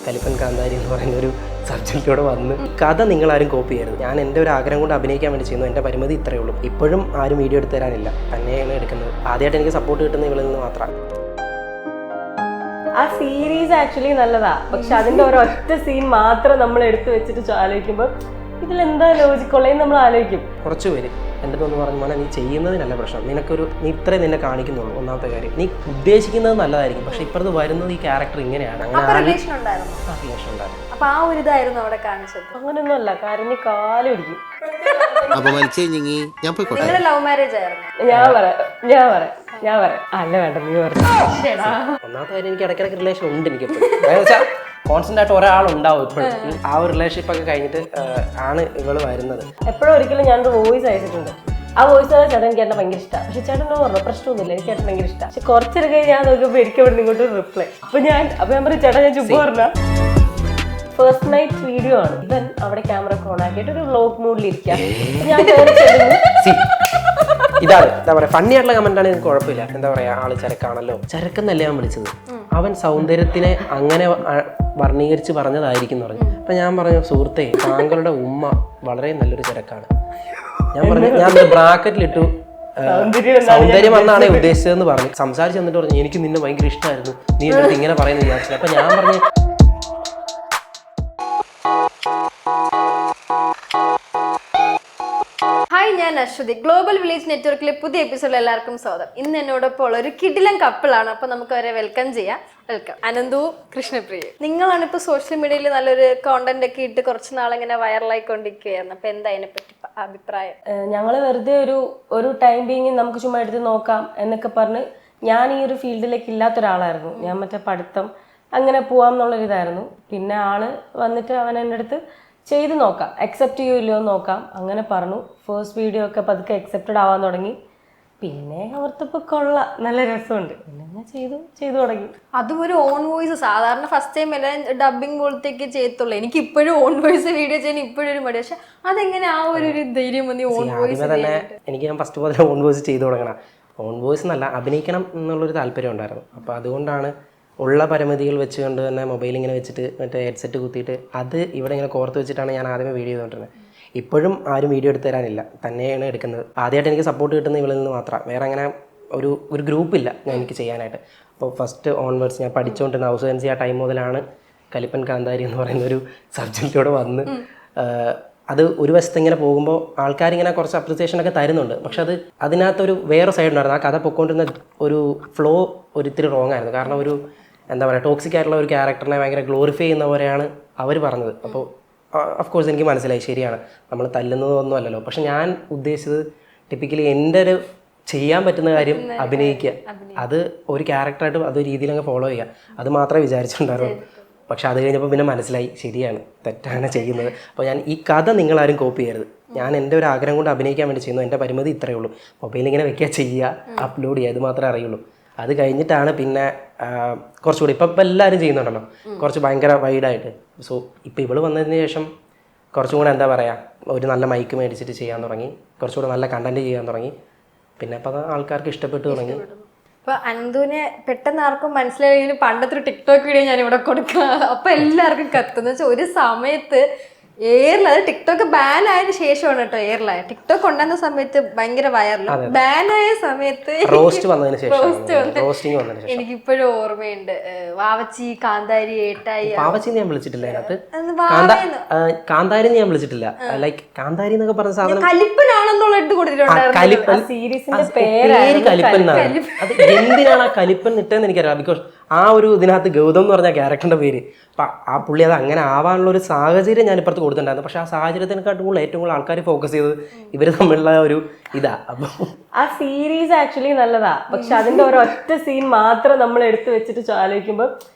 കലിപ്പൻ കാന്താരി എന്ന് പറയുന്ന ഒരു സബ്ജക്റ്റിലൂടെ വന്ന് കഥ നിങ്ങളാരും കോപ്പി ചെയ്യരുത്. ഞാൻ എൻ്റെ ഒരു ആഗ്രഹം കൊണ്ട് അഭിനയിക്കാൻ വേണ്ടി ചെയ്യുന്നു. എൻ്റെ പരിമിതി ഇത്രയേ ഉള്ളൂ. ഇപ്പോഴും ആരും വീഡിയോ എടുത്തു തരാനില്ല, തന്നെയാണ് എടുക്കുന്നത്. ആദ്യമായിട്ട് എനിക്ക് സപ്പോർട്ട് കിട്ടുന്നത് ഇവളിൽ നിന്ന് മാത്രമാണ്. ആ സീരീസ് ആക്ച്വലി നല്ലതാ, പക്ഷെ അതിന്റെ ഒരൊറ്റ സീൻ മാത്രം നമ്മൾ എടുത്തു വെച്ചിട്ട് ആലോചിക്കുമ്പോൾ ഇതിലെന്താ ലോജിക്കുള്ളതെന്ന് നമ്മൾ ആലോചിക്കും. കുറച്ച് പേര് എൻ്റെ തോന്നുന്നു പറഞ്ഞു മോനെ, നീ ചെയ്യുന്നതിനല്ല പ്രശ്നം, നീ ഇത്രയും നിന്നെ കാണിക്കുന്നുള്ളൂ. ഒന്നാമത്തെ കാര്യം, നീ ഉദ്ദേശിക്കുന്നത് നല്ലതായിരിക്കും, പക്ഷെ ഇപ്പുറത്ത് വരുന്നത് ഈ ക്യാരക്ടർ ഇങ്ങനെയാണ്. റിലേഷൻ ഉണ്ടായിരുന്നു. അപ്പൊ ആ ഒരു ഇതായിരുന്നു അവിടെ കാണിച്ചത്. അങ്ങനെയൊന്നും അല്ല, കരഞ്ഞ് കാലൊടിക്കും. നിങ്ങളുടെ ലവ് മാരേജ് ആയിരുന്നു? ഞാൻ പറയാം അല്ല വേണ്ട നീ പറഞ്ഞു. ഒന്നാമത്തെ കാര്യം, എനിക്ക് ഇടയ്ക്കിടയ്ക്ക് റിലേഷൻ ഉണ്ട്. എനിക്ക് കോൺസ്റ്റന്റ് ആയിട്ട് ഒരാളുണ്ടാവും ഇപ്പോഴും. ആ ഒരു റിലേഷൻഷിപ്പ് ഒക്കെ കഴിഞ്ഞിട്ട് ആണ് ഇവള് വരുന്നത്. എപ്പോഴും ഒരിക്കലും ഞാനൊരു വോയിസ് അയച്ചിട്ടുണ്ട്. ആ വോയിസ് ചേട്ടൻ എനിക്ക് എന്നെ ഭയങ്കര ഇഷ്ടമാണ്. പക്ഷെ ചേട്ടൻ പറഞ്ഞു പ്രശ്നമൊന്നുമില്ല, എനിക്ക് ചേട്ടൻ ഭയങ്കര ഇഷ്ടമാണ്. പക്ഷെ കുറച്ചൊക്കെ ഞാൻ നോക്കുമ്പോൾ എനിക്ക് അവിടെ ഇങ്ങോട്ട് റിപ്ലൈ. അപ്പൊ ഞാൻ പറയും ചേട്ടാ ഞാൻ ചുമ്മാ പറഞ്ഞ ഫസ്റ്റ് നൈറ്റ് വീഡിയോ ആണ്. ഇവൻ അവിടെ ക്യാമറ ഓൺ ആക്കിയിട്ട് ഒരു വ്ലോഗ് മൂഡിൽ ഇരിക്കാം. ഞാൻ ഇതാണ് എന്താ പറയാ, ഫണ്ണി ആയിട്ടുള്ള കമന്റ് ആണെങ്കിൽ കുഴപ്പമില്ല. എന്താ പറയാ, ആള് ചരക്കാണല്ലോ, ചരക്കെന്നല്ല ഞാൻ വിളിച്ചത്. അവൻ സൗന്ദര്യത്തിനെ അങ്ങനെ വർണ്ണീകരിച്ച് പറഞ്ഞതായിരിക്കും എന്ന് പറഞ്ഞു. അപ്പൊ ഞാൻ പറഞ്ഞു, സുഹൃത്തെ താങ്കളുടെ ഉമ്മ വളരെ നല്ലൊരു ചരക്കാണ്. ഞാൻ ബ്രാക്കറ്റിലിട്ടു സൗന്ദര്യം എന്നാണ് ഉദ്ദേശിച്ചതെന്ന് പറഞ്ഞു. സംസാരിച്ച് എന്നിട്ട് പറഞ്ഞു എനിക്ക് നിന്നെ ഭയങ്കര ഇഷ്ടമായിരുന്നു, നീ എന്നിട്ട് ഇങ്ങനെ പറയുന്നത് വിചാരിച്ചില്ല. അപ്പൊ ഞാൻ പറഞ്ഞു, ഹായ്, ഞാൻ അശ്വതി. ഗ്ലോബൽ വില്ലേജ് നെറ്റ്വർക്കിലെ പുതിയ എപ്പിസോഡിൽ എല്ലാവർക്കും സ്വാഗതം. ഇന്ന് എന്നോടൊപ്പം ഉള്ള ഒരു കിടിലൻ കപ്പിളാണ്. അപ്പൊ നമുക്ക് അവരെ വെൽക്കം ചെയ്യാം. വെൽക്കം അനന്തു, കൃഷ്ണപ്രിയ. നിങ്ങളാണ് ഇപ്പൊ സോഷ്യൽ മീഡിയയിൽ നല്ലൊരു കോണ്ടന്റ് ഒക്കെ ഇട്ട് കുറച്ച് നാളിങ്ങനെ വൈറലായിക്കൊണ്ടിരിക്കുകയായിരുന്നു. അപ്പൊ എന്താ അതിനെപ്പറ്റി അഭിപ്രായം? ഞങ്ങള് വെറുതെ ഒരു ടൈം ബീങ് നമുക്ക് ചുമ്മാ എടുത്ത് നോക്കാം എന്നൊക്കെ പറഞ്ഞ്, ഞാൻ ഈ ഒരു ഫീൽഡിലേക്ക് ഇല്ലാത്ത ഒരാളായിരുന്നു. ഞാൻ മറ്റേ പഠിത്തം അങ്ങനെ പോവാം എന്നുള്ളൊരിതായിരുന്നു. പിന്നെ ആള് വന്നിട്ട് അവൻ എൻ്റെ അടുത്ത് ചെയ്ത് നോക്കാം, അക്സെപ്റ്റ് ചെയ്യില്ലയോ എന്ന് നോക്കാം അങ്ങനെ പറഞ്ഞു. ഫസ്റ്റ് വീഡിയോ ഒക്കെ പതുക്കെ അക്സെപ്റ്റഡ് ആവാൻ തുടങ്ങി. പിന്നെ ഓർത്തപ്പോൾ കൊള്ളാം, നല്ല രസമുണ്ട്. പിന്നെ ഞാൻ ചെയ്തു തുടങ്ങി. അതും ഒരു ഓൺ വോയിസ്. സാധാരണ ഫസ്റ്റ് ടൈം എല്ലാം ഡബിങ് പോലത്തേക്ക് ചെയ്യത്തുള്ളൂ. എനിക്ക് ഇപ്പോഴും ഓൺ വോയിസ് വീഡിയോ ചെയ്യാൻ ഇപ്പോഴും ഒരു മടി. പക്ഷെ അതെങ്ങനെ ആ ഒരു ധൈര്യം വന്നി ഓൺ വോയിസ് തന്നെ? എനിക്ക് ഞാൻ ഫസ്റ്റ് പോലെ ഓൺ വോയിസ് ചെയ്തു തുടങ്ങണം. ഓൺ വോയിസ് എന്നല്ല, അഭിനയിക്കണം എന്നുള്ളൊരു താല്പര്യം ഉണ്ടായിരുന്നു. അപ്പോൾ അതുകൊണ്ടാണ് ഉള്ള പരിമിതികൾ വെച്ചുകൊണ്ട് തന്നെ മൊബൈൽ ഇങ്ങനെ വെച്ചിട്ട് മറ്റേ ഹെഡ്സെറ്റ് കുത്തിയിട്ട് അത് ഇവിടെ ഇങ്ങനെ കോർത്ത് വെച്ചിട്ടാണ് ഞാൻ ആദ്യമേ വീഡിയോ ചെയ്തുകൊണ്ടിരുന്നത്. ഇപ്പോഴും ആരും വീഡിയോ എടുത്തു തരാനില്ല, തന്നെയാണ് എടുക്കുന്നത്. ആദ്യമായിട്ട് എനിക്ക് സപ്പോർട്ട് കിട്ടുന്നത് ഇവളിൽ നിന്ന് മാത്രമാണ്. വേറെ അങ്ങനെ ഒരു ഗ്രൂപ്പില്ല എനിക്ക് ചെയ്യാനായിട്ട്. അപ്പോൾ ഫസ്റ്റ് ഓൺവേർഡ്സ് ഞാൻ പഠിച്ചുകൊണ്ടിരുന്ന ഹൗസ് ഏജൻസി ആ ടൈം മുതലാണ് കലിപ്പൻ കാന്താരി എന്ന് പറയുന്ന ഒരു സബ്ജക്റ്റിലൂടെ വന്ന് അത് ഒരു വശത്ത് ഇങ്ങനെ പോകുമ്പോൾ ആൾക്കാരിങ്ങനെ കുറച്ച് അപ്രിസിയേഷനൊക്കെ തരുന്നുണ്ട്. പക്ഷെ അതിനകത്തൊരു വേറെ സൈഡ് ഉണ്ടായിരുന്നു. ആ കഥ പൊയ്ക്കൊണ്ടിരുന്ന ഒരു ഫ്ലോ ഒരിത്തിരി റോങ് ആയിരുന്നു. കാരണം ഒരു എന്താ പറയുക, ടോക്സിക് ആയിട്ടുള്ള ഒരു ക്യാരക്ടറിനെ ഭയങ്കര ഗ്ലോറിഫൈ ചെയ്യുന്ന പോലെയാണ് അവർ പറഞ്ഞത്. അപ്പോൾ ഓഫ് കോഴ്സ് എനിക്ക് മനസ്സിലായി, ശരിയാണ്, നമ്മൾ തല്ലുന്നതൊന്നും അല്ലല്ലോ. പക്ഷെ ഞാൻ ഉദ്ദേശിച്ചത് ടിപ്പിക്കലി എൻ്റെ ഒരു ചെയ്യാൻ പറ്റുന്ന കാര്യം അഭിനയിക്കുക, അത് ഒരു ക്യാരക്ടറായിട്ട് അത് രീതിയിൽ അങ്ങ് ഫോളോ ചെയ്യുക, അത് മാത്രമേ വിചാരിച്ചിട്ടുണ്ടായിരുന്നു. പക്ഷെ അത് കഴിഞ്ഞപ്പോൾ പിന്നെ മനസ്സിലായി, ശരിയാണ്, തെറ്റാണ് ചെയ്യുന്നത്. അപ്പോൾ ഞാൻ ഈ കഥ നിങ്ങളാരും കോപ്പി ചെയ്യരുത്. ഞാൻ എൻ്റെ ഒരു ആഗ്രഹം കൊണ്ട് അഭിനയിക്കാൻ വേണ്ടി ചെയ്യുന്നു. എൻ്റെ പരിമിതി ഇത്രയേ ഉള്ളൂ. മൊബൈലിൽ ഇങ്ങനെ വെക്കുക, ചെയ്യുക, അപ്ലോഡ് ചെയ്യുക, ഇത് മാത്രമേ അറിയുള്ളൂ. അത് കഴിഞ്ഞിട്ടാണ് പിന്നെ കുറച്ചുകൂടി ഇപ്പം എല്ലാവരും ചെയ്യുന്നുണ്ടല്ലോ, കുറച്ച് ഭയങ്കര വൈഡായിട്ട്. സോ ഇപ്പം ഇവള് വന്നതിന് ശേഷം കുറച്ചും കൂടെ എന്താ പറയുക, ഒരു നല്ല മൈക്ക് മേടിച്ചിട്ട് ചെയ്യാൻ തുടങ്ങി, കുറച്ചുകൂടെ നല്ല കണ്ടന്റ് ചെയ്യാൻ തുടങ്ങി. പിന്നെ അപ്പം ആൾക്കാർക്ക് ഇഷ്ടപ്പെട്ടു തുടങ്ങി. അപ്പൊ അനന്തുവിനെ പെട്ടെന്ന് ആർക്കും മനസ്സിലായി. പണ്ടത്തെ ഒരു ടിക്ടോക്ക് വീഡിയോ ഞാൻ ഇവിടെ കൊടുക്കാം, അപ്പൊ എല്ലാവർക്കും കത്തുന്ന വെച്ചാൽ ഒരു സമയത്ത് എയറിൽ, അത് ടിക്ടോക്ക് ബാൻ ആയതിനു ശേഷമാണ് കേട്ടോ എയറിലായ. ടിക്ടോക്ക് ഉണ്ടാകുന്ന സമയത്ത് ഭയങ്കര വൈറൽ, ബാൻ ആയ സമയത്ത് എനിക്കിപ്പോഴും ഓർമ്മയുണ്ട്. വാവച്ചി, കാന്താരി, ഏട്ടായി. വാവച്ചി ഞാൻ വിളിച്ചിട്ടില്ല അതിനകത്ത്, കാന്താരി ഞാൻ വിളിച്ചിട്ടില്ല. ലൈക്ക് കാന്താരി എന്നൊക്കെ പറഞ്ഞ സാധനം കലിപ്പനാണെന്നുള്ള എടുത്ത് കൊടുത്തിട്ടുണ്ടായിരുന്നു. സീരീസിന്റെ പേര് കലിപ്പൻ എന്നാണ്. അത് എന്തിനാണ് ആ കലിപ്പൻ ഇട്ടെന്ന് എനിക്കറിയാം. ബിക്കോസ് ആ ഒരു ഇതിനകത്ത് ഗൗതം എന്ന് പറഞ്ഞ ക്യാരക്ടറിന്റെ പേര്, അപ്പം ആ പുള്ളി അത് അങ്ങനെ ആവാനുള്ള ഒരു സാഹചര്യം ഞാൻ ഇപ്പുറത്ത് കൊടുത്തിട്ടുണ്ടായിരുന്നു. പക്ഷെ ആ സാഹചര്യത്തിനെക്കാട്ടും കൂടുതൽ ഏറ്റവും കൂടുതൽ ആൾക്കാർ ഫോക്കസ് ചെയ്തത് ഇവർ തമ്മിലുള്ള ഒരു ഇതാ. അപ്പം ആ സീരീസ് ആക്ച്വലി നല്ലതാ, പക്ഷെ അതിന്റെ ഒരൊറ്റ സീൻ മാത്രം നമ്മൾ എടുത്തു വെച്ചിട്ട് ആലോചിക്കുമ്പോൾ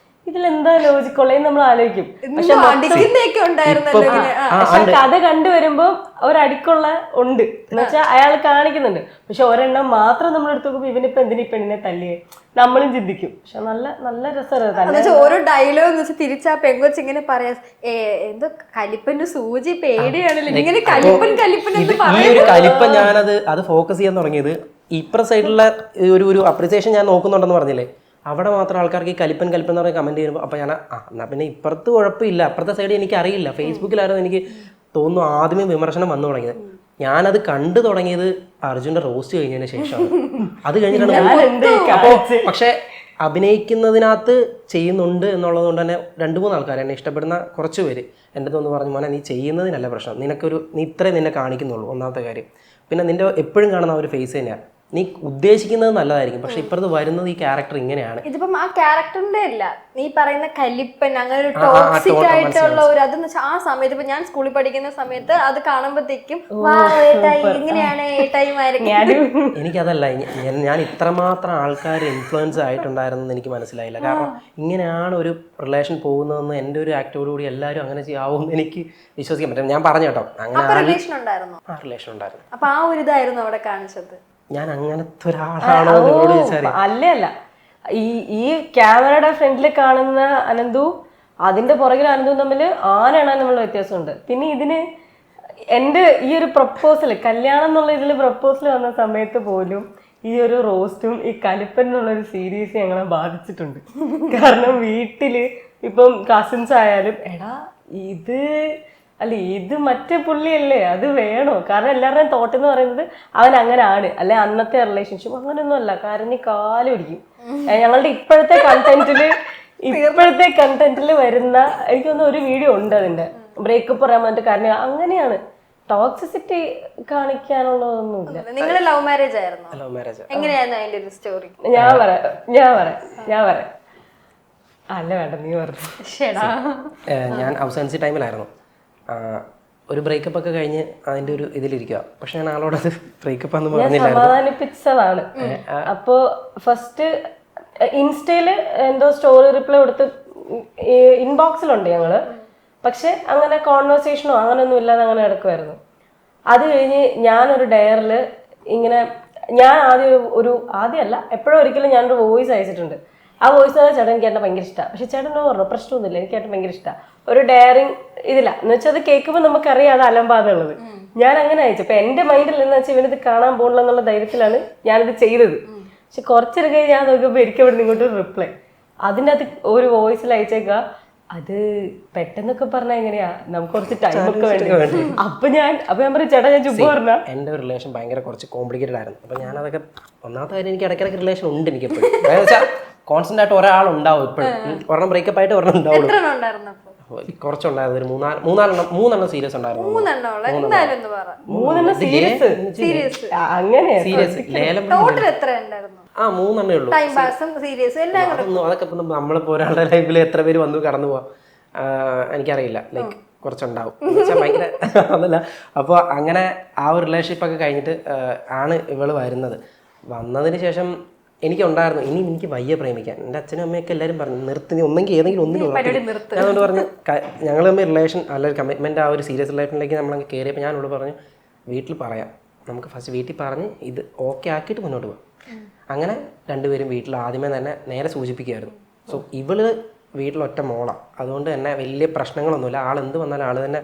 ഇതിലെന്താ ലോജിക്കുള്ളതെന്ന് നമ്മൾ ആലോചിക്കും. പക്ഷെ കഥ കണ്ടുവരുമ്പോ ഒരടിക്കുള്ള ഉണ്ട് എന്ന് വെച്ചാൽ അയാൾ കാണിക്കുന്നുണ്ട്. പക്ഷെ ഒരെണ്ണം മാത്രം നമ്മൾ എടുത്തു നോക്കുമ്പോ ഇവനിപ്പോ എന്തിനാ പെണ്ണിനെ തല്ലിയേ നമ്മളും ചിന്തിക്കും. പക്ഷെ നല്ല രസമാണ് ഓരോ ഡയലോഗ് എന്ന് വെച്ചാൽ തിരിച്ചാ പെങ്കൊച്ച് ഇങ്ങനെ പറയാ, എന്തോ കലിപ്പന്റെ സൂചി പേടിയാണല്ലോ, ഇങ്ങനെ കലിപ്പൻ ഈ ഒരു കലിപ്പൻ ഞാനത് ഫോക്കസ് ചെയ്യാൻ തുടങ്ങിയത് ഇപ്പുറ സൈഡിലുള്ള ഒരു അപ്രിസിയേഷൻ ഞാൻ നോക്കുന്നുണ്ടെന്ന് പറഞ്ഞില്ലേ, അവിടെ മാത്രം ആൾക്കാർക്ക് ഈ കലിപ്പൻ കലിപ്പൻ എന്ന് പറഞ്ഞ കമൻറ്റ് ചെയ്യുമ്പോൾ അപ്പോൾ ഞാൻ എന്നാൽ പിന്നെ ഇപ്പുറത്ത് കുഴപ്പമില്ല, അപ്പുറത്തെ സൈഡ് എനിക്ക് അറിയില്ല. ഫേസ്ബുക്കിലായിരുന്നു എനിക്ക് തോന്നുന്നു ആദ്യമേ വിമർശനം വന്നു തുടങ്ങിയത്. ഞാനത് കണ്ടു തുടങ്ങിയത് അർജുൻ്റെ റോസ്റ്റ് കഴിഞ്ഞതിന് ശേഷമാണ്. അത് കഴിഞ്ഞിട്ടാണ് അപ്പോൾ പക്ഷേ അഭിനയിക്കുന്നതിനകത്ത് ചെയ്യുന്നുണ്ട് എന്നുള്ളത് കൊണ്ട് തന്നെ 2-3 ആൾക്കാർ എന്നെ ഇഷ്ടപ്പെടുന്ന കുറച്ച് പേര് എൻ്റെ അടുത്ത് പറഞ്ഞു, മോനെ നീ ചെയ്യുന്നതിനല്ല പ്രശ്നം, നീ ഇത്രേ നിന്നെ കാണിക്കുന്നുള്ളൂ, ഒന്നാമത്തെ കാര്യം. പിന്നെ നിൻ്റെ എപ്പോഴും കാണുന്ന ആ ഒരു ഫേസ് തന്നെയാണ്. നീ ഉദ്ദേശിക്കുന്നത് നല്ലതായിരിക്കും, പക്ഷെ ഇപ്പുറത്ത് വരുന്നത് ഈ ക്യാരക്ടർ ഇങ്ങനെയാണ്. ഇതിപ്പം ആ ക്യാരക്ടറിന്റെ അല്ല, നീ പറയുന്ന കലിപ്പൻ അങ്ങനെ ഒരു ടോക്സിക് ആയിട്ടുള്ള ഒരു അതെന്ന് വെച്ചാൽ ആ സമയത്ത് ഇപ്പൊ ഞാൻ സ്കൂളിൽ പഠിക്കുന്ന സമയത്ത് അത് കാണുമ്പോഴത്തേക്കും ഇങ്ങനെയാണ് എനിക്കതല്ല, ഞാൻ ഇത്രമാത്രം ആൾക്കാർ ഇൻഫ്ലുവൻസ് ആയിട്ടുണ്ടായിരുന്നെന്ന് എനിക്ക് മനസ്സിലായില്ല. കാരണം ഇങ്ങനെയാണ് ഒരു റിലേഷൻ പോകുന്നതെന്ന് എൻ്റെ ഒരു ആക്റ്റോടുകൂടി എല്ലാവരും അങ്ങനെ ചെയ്യാവുമെന്ന് എനിക്ക് വിശ്വസിക്കാൻ പറ്റും. ഞാൻ പറഞ്ഞു കേട്ടോ, അങ്ങനെ റിലേഷൻ ഉണ്ടായിരുന്നു. അപ്പൊ ആ ഒരു ഇതായിരുന്നു അവിടെ കാണിച്ചത്. ഞാൻ അങ്ങനത്തെ ഒരാളാണോ നിങ്ങളോട് ചോദിച്ചാൽ അല്ല ഈ ക്യാമറയുടെ ഫ്രണ്ടിൽ കാണുന്ന അനന്തു അതിന്റെ പുറകിൽ അനന്തു തമ്മിൽ ആനാണ് തമ്മിലുള്ള വ്യത്യാസമുണ്ട്. പിന്നെ ഇതിന് എൻ്റെ ഈ ഒരു പ്രപ്പോസൽ കല്യാണം എന്നുള്ള ഇതിൽ പ്രപ്പോസൽ വന്ന സമയത്ത് പോലും ഈ ഒരു റോസ്റ്റും ഈ കലിപ്പൻ എന്നുള്ളൊരു സീരീസ് ഞങ്ങളെ ബാധിച്ചിട്ടുണ്ട്. കാരണം വീട്ടില് ഇപ്പം കസിൻസ് ആയാലും എടാ ഇത് മറ്റേ പുള്ളിയല്ലേ, അത് വേണോ? കാരണം എല്ലാവരുടെയും തോട്ട് എന്ന് പറയുന്നത് അവൻ അങ്ങനെ ആണ്, അല്ലെ അന്നത്തെ റിലേഷൻഷിപ്പ് അങ്ങനെയൊന്നും അല്ല. കാരണം കാല് പിടിക്കും. ഞങ്ങളുടെ ഇപ്പോഴത്തെ കണ്ടന്റിൽ വരുന്ന എനിക്ക് തോന്നുന്ന ഒരു വീഡിയോ ഉണ്ട്, അതിന്റെ ബ്രേക്കപ്പ് പറയാൻ വേണ്ടി. കാരണം അങ്ങനെയാണ്, ടോക്സിസിറ്റി കാണിക്കാനുള്ളതൊന്നുമില്ല. നിങ്ങൾ ലവ് മാരേജ് ആയിരുന്നു? എങ്ങനെയായിരുന്നു അതിന്റെ ഒരു സ്റ്റോറി? ഞാൻ പറയാം. അല്ല വേണ്ട, നീ പറഞ്ഞു. ഞാൻ അവസാനിച്ച ടൈമിലായിരുന്നു. ഒരു ബ്രേക്കപ്പ് ഒക്കെ കഴിഞ്ഞ് അതിന്റെ ഒരു ഇതിലിരിക്കുക. പക്ഷെ ഞാൻ ആളോടത് ബ്രേക്കപ്പ് എന്ന് പറഞ്ഞില്ലായിരുന്നു, സമാധാനിപ്പിച്ചതാണ്. അപ്പോ ഫസ്റ്റ് ഇൻസ്റ്റയില് എന്തോ സ്റ്റോറി റിപ്ലൈ കൊടുത്ത് ഇൻബോക്സിലുണ്ട് ഞങ്ങള്. പക്ഷെ അങ്ങനെ കോൺവെർസേഷനോ അങ്ങനെയൊന്നും ഇല്ലാതെ അങ്ങനെ കിടക്കുമായിരുന്നു. അത് കഴിഞ്ഞ് ഞാനൊരു ഡയറിൽ ഇങ്ങനെ ഞാൻ ആദ്യമല്ല എപ്പോഴും ഒരിക്കലും ഞാനൊരു വോയിസ് അയച്ചിട്ടുണ്ട്. ആ വോയിസ് ചേട്ടൻ എനിക്ക് ഏട്ടൻ ഭയങ്കര ഇഷ്ടമാണ്. പക്ഷെ ചേട്ടൻ പറഞ്ഞു പ്രശ്നമൊന്നുമില്ല, എനിക്ക് ഏട്ടൻ ഭയങ്കര ഇഷ്ടമാണ്. ഒരു ഡയറിങ് ഇതില്ല എന്ന് വെച്ചാൽ അത് കേൾക്കുമ്പോൾ നമുക്കറിയാം അത് അലമ്പാതുള്ളത്. ഞാൻ അങ്ങനെ അയച്ചു. അപ്പൊ എന്റെ മൈൻഡിൽ എന്ന് വെച്ചാൽ ഇവനിത് കാണാൻ പോകണില്ല എന്നുള്ള ധൈര്യത്തിലാണ് ഞാനിത് ചെയ്തത്. പക്ഷെ കുറച്ചൊരു കഴിഞ്ഞ് ഞാൻ നോക്കുമ്പോൾ എനിക്ക് അവിടെ ഇങ്ങോട്ട് റിപ്ലൈ അതിൻ്റെ അത് ഒരു വോയിസിൽ അയച്ചേക്കുക. അത് പെട്ടെന്നൊക്കെ പറഞ്ഞാൽ എങ്ങനെയാ, നമുക്ക് കുറച്ച് ടൈം ഒക്കെ വേണ്ടി. അപ്പൊ ഞാൻ പറയും ചേട്ടാ ഞാൻ ചുമ്മാ പറഞ്ഞ എൻ്റെ റിലേഷൻ ഭയങ്കര കുറച്ച് കോംപ്ലിക്കേറ്റഡ് ആയിരുന്നു. അപ്പൊ ഞാനതൊക്കെ ഒന്നാമത്തെ കാര്യം എനിക്ക് ഇടയ്ക്കിടയ്ക്ക് റിലേഷൻ ഉണ്ട് എനിക്ക് എപ്പോഴും. കോൺസ്റ്റന്റ് ആയിട്ട് ഒരാളുണ്ടാവും എപ്പോഴും. ഒരെണ്ണം ബ്രേക്കപ്പ് ആയിട്ട് ഒരെണ്ണം ഉണ്ടാവുള്ളൂ. കുറച്ചുണ്ടായിരുന്നു, ഒരു മൂന്നെണ്ണം സീരിയസ് ഉണ്ടായിരുന്നു. സീരിയസ് ലേലം 3 ഉള്ളൂ. അതൊക്കെ നമ്മളിപ്പോ ഒരാളുടെ ലൈഫിൽ എത്ര പേര് വന്നു കടന്നു പോവാ എനിക്കറിയില്ല. ലൈക്ക് കുറച്ചുണ്ടാവും ഭയങ്കര അതല്ല. അപ്പോൾ അങ്ങനെ ആ ഒരു റിലേഷൻഷിപ്പ് ഒക്കെ കഴിഞ്ഞിട്ട് ആണ് ഇവള് വന്നതിന് ശേഷം എനിക്കുണ്ടായിരുന്നു ഇനി എനിക്ക് വയ്യ പ്രേമിക്കാൻ. എൻ്റെ അച്ഛനും അമ്മയൊക്കെ എല്ലാവരും പറഞ്ഞു നിർത്തി, ഒന്നെങ്കിൽ ഏതെങ്കിലും ഒന്നിനും. ഞാനോട് പറഞ്ഞു ഞങ്ങൾ തമ്മിൽ റിലേഷൻ അല്ലെങ്കിൽ കമ്മിറ്റ്മെൻറ്റ് ആ ഒരു സീരിയസ് റിലേഷനിലേക്ക് നമ്മളങ്ങ് കയറിയപ്പോൾ ഞാനോട് പറഞ്ഞു വീട്ടിൽ പറയാം, നമുക്ക് ഫസ്റ്റ് വീട്ടിൽ പറഞ്ഞ് ഇത് ഓക്കെ ആക്കിയിട്ട് മുന്നോട്ട് പോകാം. അങ്ങനെ രണ്ടുപേരും വീട്ടിൽ ആദ്യമേ തന്നെ നേരെ സൂചിപ്പിക്കുമായിരുന്നു. സോ ഇവള് വീട്ടിലൊറ്റ മോളാണ്, അതുകൊണ്ട് തന്നെ വലിയ പ്രശ്നങ്ങളൊന്നുമില്ല. ആളെന്ത് വന്നാലും ആൾ തന്നെ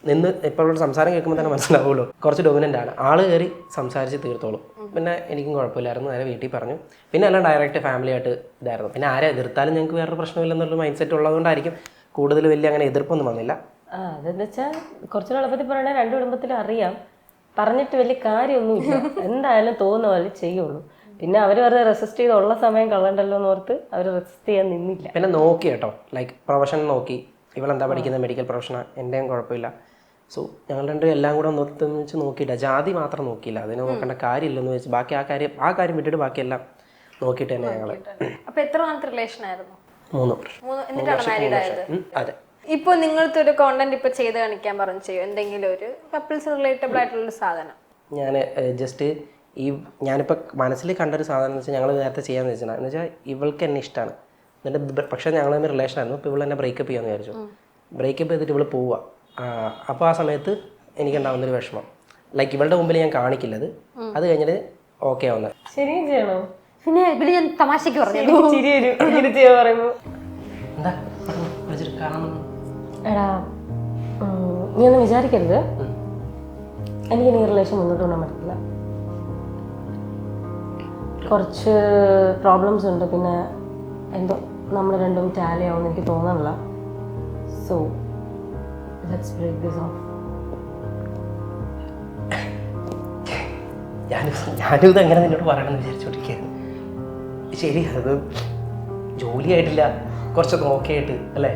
നിന്ന് ഇപ്പോൾ അവളുടെ സംസാരം കേൾക്കുമ്പോൾ തന്നെ മനസ്സിലാവുമല്ലോ കുറച്ച് ഡൊമിനൻ്റ് ആണ്. ആൾ കയറി സംസാരിച്ച് തീർത്തോളും. പിന്നെ എനിക്കും കുഴപ്പമില്ലായിരുന്നു, നേരെ വീട്ടിൽ പറഞ്ഞു. പിന്നെ എല്ലാം ഡയറക്റ്റ് ഫാമിലി ആയിട്ട് ഇതായിരുന്നു. പിന്നെ ആരെ എതിർത്താലും ഞങ്ങൾക്ക് വേറൊരു പ്രശ്നമില്ലെന്നുള്ള മൈൻഡ് സെറ്റ് ഉള്ളതുകൊണ്ടായിരിക്കും കൂടുതൽ വലിയ അങ്ങനെ എതിർപ്പൊന്നും വന്നില്ല. അതെന്ന് വെച്ചാൽ കുറച്ച് എളുപ്പത്തിൽ പറയണേ 2 കുടുംബത്തിലും അറിയാം, പറഞ്ഞിട്ട് വലിയ കാര്യമൊന്നുമില്ല. എന്തായാലും തോന്നുന്ന പോലെ ചെയ്യുള്ളൂ. പിന്നെ അവർ വെറുതെ റെസിസ്റ്റ് ചെയ്തുള്ള സമയം കളണ്ടല്ലോ എന്ന് ഓർത്ത് അവർ റെസിസ്റ്റ് ചെയ്യാൻ നിന്നില്ല. പിന്നെ നോക്കി കേട്ടോ, ലൈക്ക് പ്രൊഫഷൻ നോക്കി. ഇവളെന്താ പഠിക്കുന്നത്, മെഡിക്കൽ പ്രൊഫഷനാണ്, എൻ്റെയും കുഴപ്പമില്ല. സോ ഞങ്ങൾ രണ്ടും എല്ലാം കൂടെ വെച്ച് നോക്കിയില്ല. ജാതി മാത്രം നോക്കിയില്ല, അതിനെ നോക്കേണ്ട കാര്യമില്ലെന്ന് വെച്ച് ബാക്കി ആ കാര്യം വിട്ടിട്ട് ബാക്കിയെല്ലാം നോക്കിയിട്ട് തന്നെ ഞങ്ങൾ. അപ്പോൾ എത്ര നാളത്തെ റിലേഷൻ ആയിരുന്നു? 3 വർഷം. എന്നിട്ടാണ് മാരീഡ് ആയത്? അതെ. ഇപ്പോൾ നിങ്ങളത്തെ ഒരു കോണ്ടന്റ് ഇപ്പോൾ ചെയ്ത് കാണിക്കാൻ പറഞ്ഞു ചെയ്യും, എന്തെങ്കിലും ഒരു കപ്പിൾസ് റിലേറ്റബിൾ ആയിട്ടുള്ള സാധനം. ഞാൻ ജസ്റ്റ് ഞാനിപ്പോൾ മനസ്സിൽ കണ്ടൊരു സാധനം എന്ന് വെച്ചാൽ ഞങ്ങൾ നേരത്തെ ചെയ്യാമെന്ന് വെച്ചാൽ എന്ന് വെച്ചാൽ ഇവൾക്ക് എന്നെ ഇഷ്ടമാണ്. എന്നിട്ട് പക്ഷേ ഞങ്ങൾ തമ്മിൽ റിലേഷൻ ആയിരുന്നു. അപ്പോൾ ഇവൾ എന്നെ ബ്രേക്കപ്പ് ചെയ്യാമെന്ന് വിചാരിച്ചു. ബ്രേക്കപ്പ് ചെയ്തിട്ട് ഇവൾ പോവുക. അപ്പോൾ ആ സമയത്ത് എനിക്കുണ്ടാവുന്നൊരു വിഷമം, ലൈക്ക് ഇവളുടെ മുമ്പിൽ ഞാൻ കാണിക്കില്ലത്. അത് കഴിഞ്ഞിട്ട് ഓക്കെ ആവുന്നത്. ശരിയും ചെയ്യണോ? പിന്നെ ഇവിടെ ഞാൻ തമാശക്ക് പറഞ്ഞു എന്താ എടാ നീ ഒന്നും വിചാരിക്കരുത്, എനിക്ക് ഈ റിലേഷൻ മുന്നോട്ട് കൊണ്ടുപോകാൻ പറ്റില്ല. കുറച്ച് പ്രോബ്ലംസ് ഉണ്ട്. പിന്നെ എന്തോ നമ്മൾ രണ്ടും ടാലി ആവുമെന്ന് എനിക്ക് തോന്നണില്ല. So let's break this off. ഞാനും ഇത് എങ്ങനെ നിന്നോട് പറയണമെന്ന് വിചാരിച്ചോണ്ടിരിക്കുകയായിരുന്നു. ശരി, അത് ജോലിയായിട്ടില്ല, കുറച്ച് നോക്കിയായിട്ട് അല്ലേ?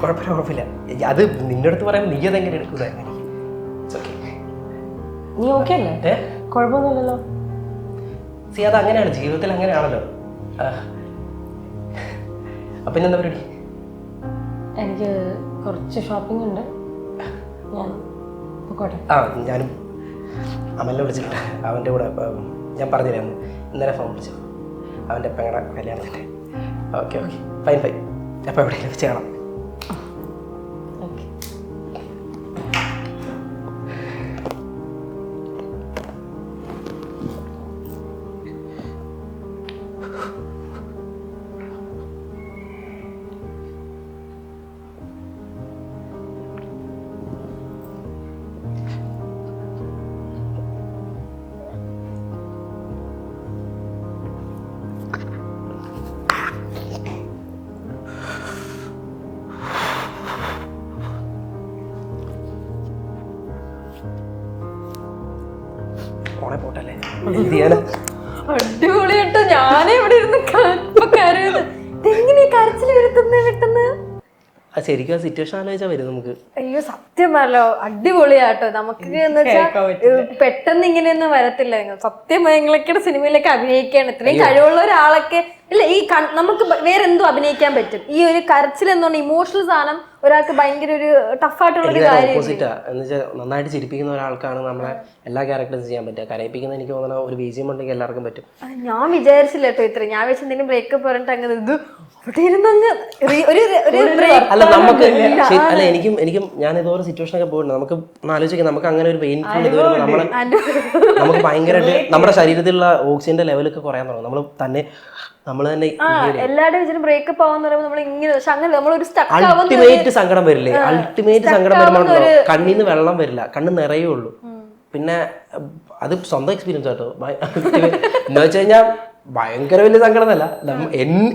കുഴപ്പമില്ല. അത് നിന്റെ അടുത്ത് പറയുമ്പോൾ നീ അതെങ്ങനെ എടുക്കുക? നീ ഓക്കെ അല്ലേ? കുഴപ്പമൊന്നുമില്ലല്ലോ. അത് അങ്ങനെയാണ്, ജീവിതത്തിൽ അങ്ങനെയാണല്ലോ. അപ്പം ഇന്നെന്താ പരിപാടി? എനിക്ക് കുറച്ച് ഷോപ്പിംഗ് ഉണ്ട്, ഞാൻ പോയിക്കോട്ടെ. ഞാനും അമലിനെ വിളിച്ചിട്ടുണ്ട്. അവൻ്റെ കൂടെ ഞാൻ പറഞ്ഞില്ലായിരുന്നു, ഇന്നലെ ഫോൺ വിളിച്ചു, അവൻ്റെ പെങ്ങളുടെ കല്യാണത്തിൻ്റെ. Okay fine. അപ്പോൾ എവിടെയെങ്കിലും വെച്ച് കാണാം. പോട്ടല്ലേ, എന്ത് ചെയ്യാനാ? അടിപൊളിയാട്ടോ. ഞാനേ ഇവിടെ ഇരുന്ന് കരയുന്നത്. ഇതെങ്ങനെയാ കരച്ചിൽ വരുത്തുന്നത് പെട്ടെന്ന്? ശരിക്കും ആ സിറ്റുവേഷൻ ആലോചിച്ചാൽ വരും നമുക്ക്. അയ്യോ സത്യം പറഞ്ഞല്ലോ, അടിപൊളിയാട്ടോ. നമുക്ക് എന്ന് വെച്ചാൽ പെട്ടെന്ന് ഇങ്ങനെയൊന്നും വരത്തില്ല. സത്യമായിട്ട് സിനിമയിലൊക്കെ അഭിനയിക്കാൻ ഇത്രയും കഴിവുള്ള ഒരാളൊക്കെ ഇല്ല. ഈ നമുക്ക് വേറെ എന്തോ അഭിനയിക്കാൻ പറ്റും. ഈ ഒരു കരച്ചിൽ എന്നുള്ള ഇമോഷണൽ സാധനം ഒരാൾക്ക് ഭയങ്കര ഒരു ടഫായിട്ടുള്ള ഒരു കാര്യം. ഓപ്പോസിറ്റാ എന്ന് വെച്ചാൽ നന്നായിട്ട് ചിരിപ്പിക്കുന്ന ഒരാൾക്കാണ് നമ്മളെ എല്ലാ ക്യാരക്ടേഴ്സും ചെയ്യാൻ പറ്റുക. കരയിപ്പിക്കുന്ന എനിക്ക് തോന്നുന്ന ഒരു BGM ഉണ്ടെങ്കിൽ എല്ലാവർക്കും പറ്റും. ഞാൻ വിചാരിച്ചില്ല കേട്ടോ ഇത്ര. ഞാൻ വെച്ച് എന്തെങ്കിലും ബ്രേക്കപ്പ് പറഞ്ഞിട്ട് അങ്ങനെ ഇത് അവിടെ ഇരുന്നങ്ങ് അല്ല നമുക്ക് അല്ല എനിക്കും ഞാൻ ഇതുപോലെ സിറ്റുവേഷൻ ഒക്കെ പോയിട്ടുണ്ട്. നമുക്ക് ആലോചിക്കാം, നമുക്ക് അങ്ങനെ ഒരു പെയിൻഫുൾ ഇത് വരുമ്പോൾ നമുക്ക് ഭയങ്കരമായിട്ട് നമ്മുടെ ശരീരത്തിലുള്ള ഓക്സിജന്റെ ലെവലൊക്കെ കുറയാൻ തുടങ്ങും. നമ്മൾ തന്നെ എല്ലാവരും ബ്രേക്കപ്പ് ആവാന്ന് പറയുമ്പോൾ നമ്മൾ ഇങ്ങനെ അങ്ങനെ നമ്മളൊരു അൾട്ടിമേറ്റ് സങ്കടം വരില്ലേ? അൾട്ടിമേറ്റ് സങ്കടം വരുമ്പോൾ കണ്ണിന്ന് വെള്ളം വരില്ല, കണ്ണ് നിറയേ ഉള്ളൂ. പിന്നെ അത് സ്വന്തം എക്സ്പീരിയൻസ് ആട്ടോ. എന്ന് വെച്ച് കഴിഞ്ഞാൽ ഭയങ്കര വലിയ സങ്കടം എന്നല്ല,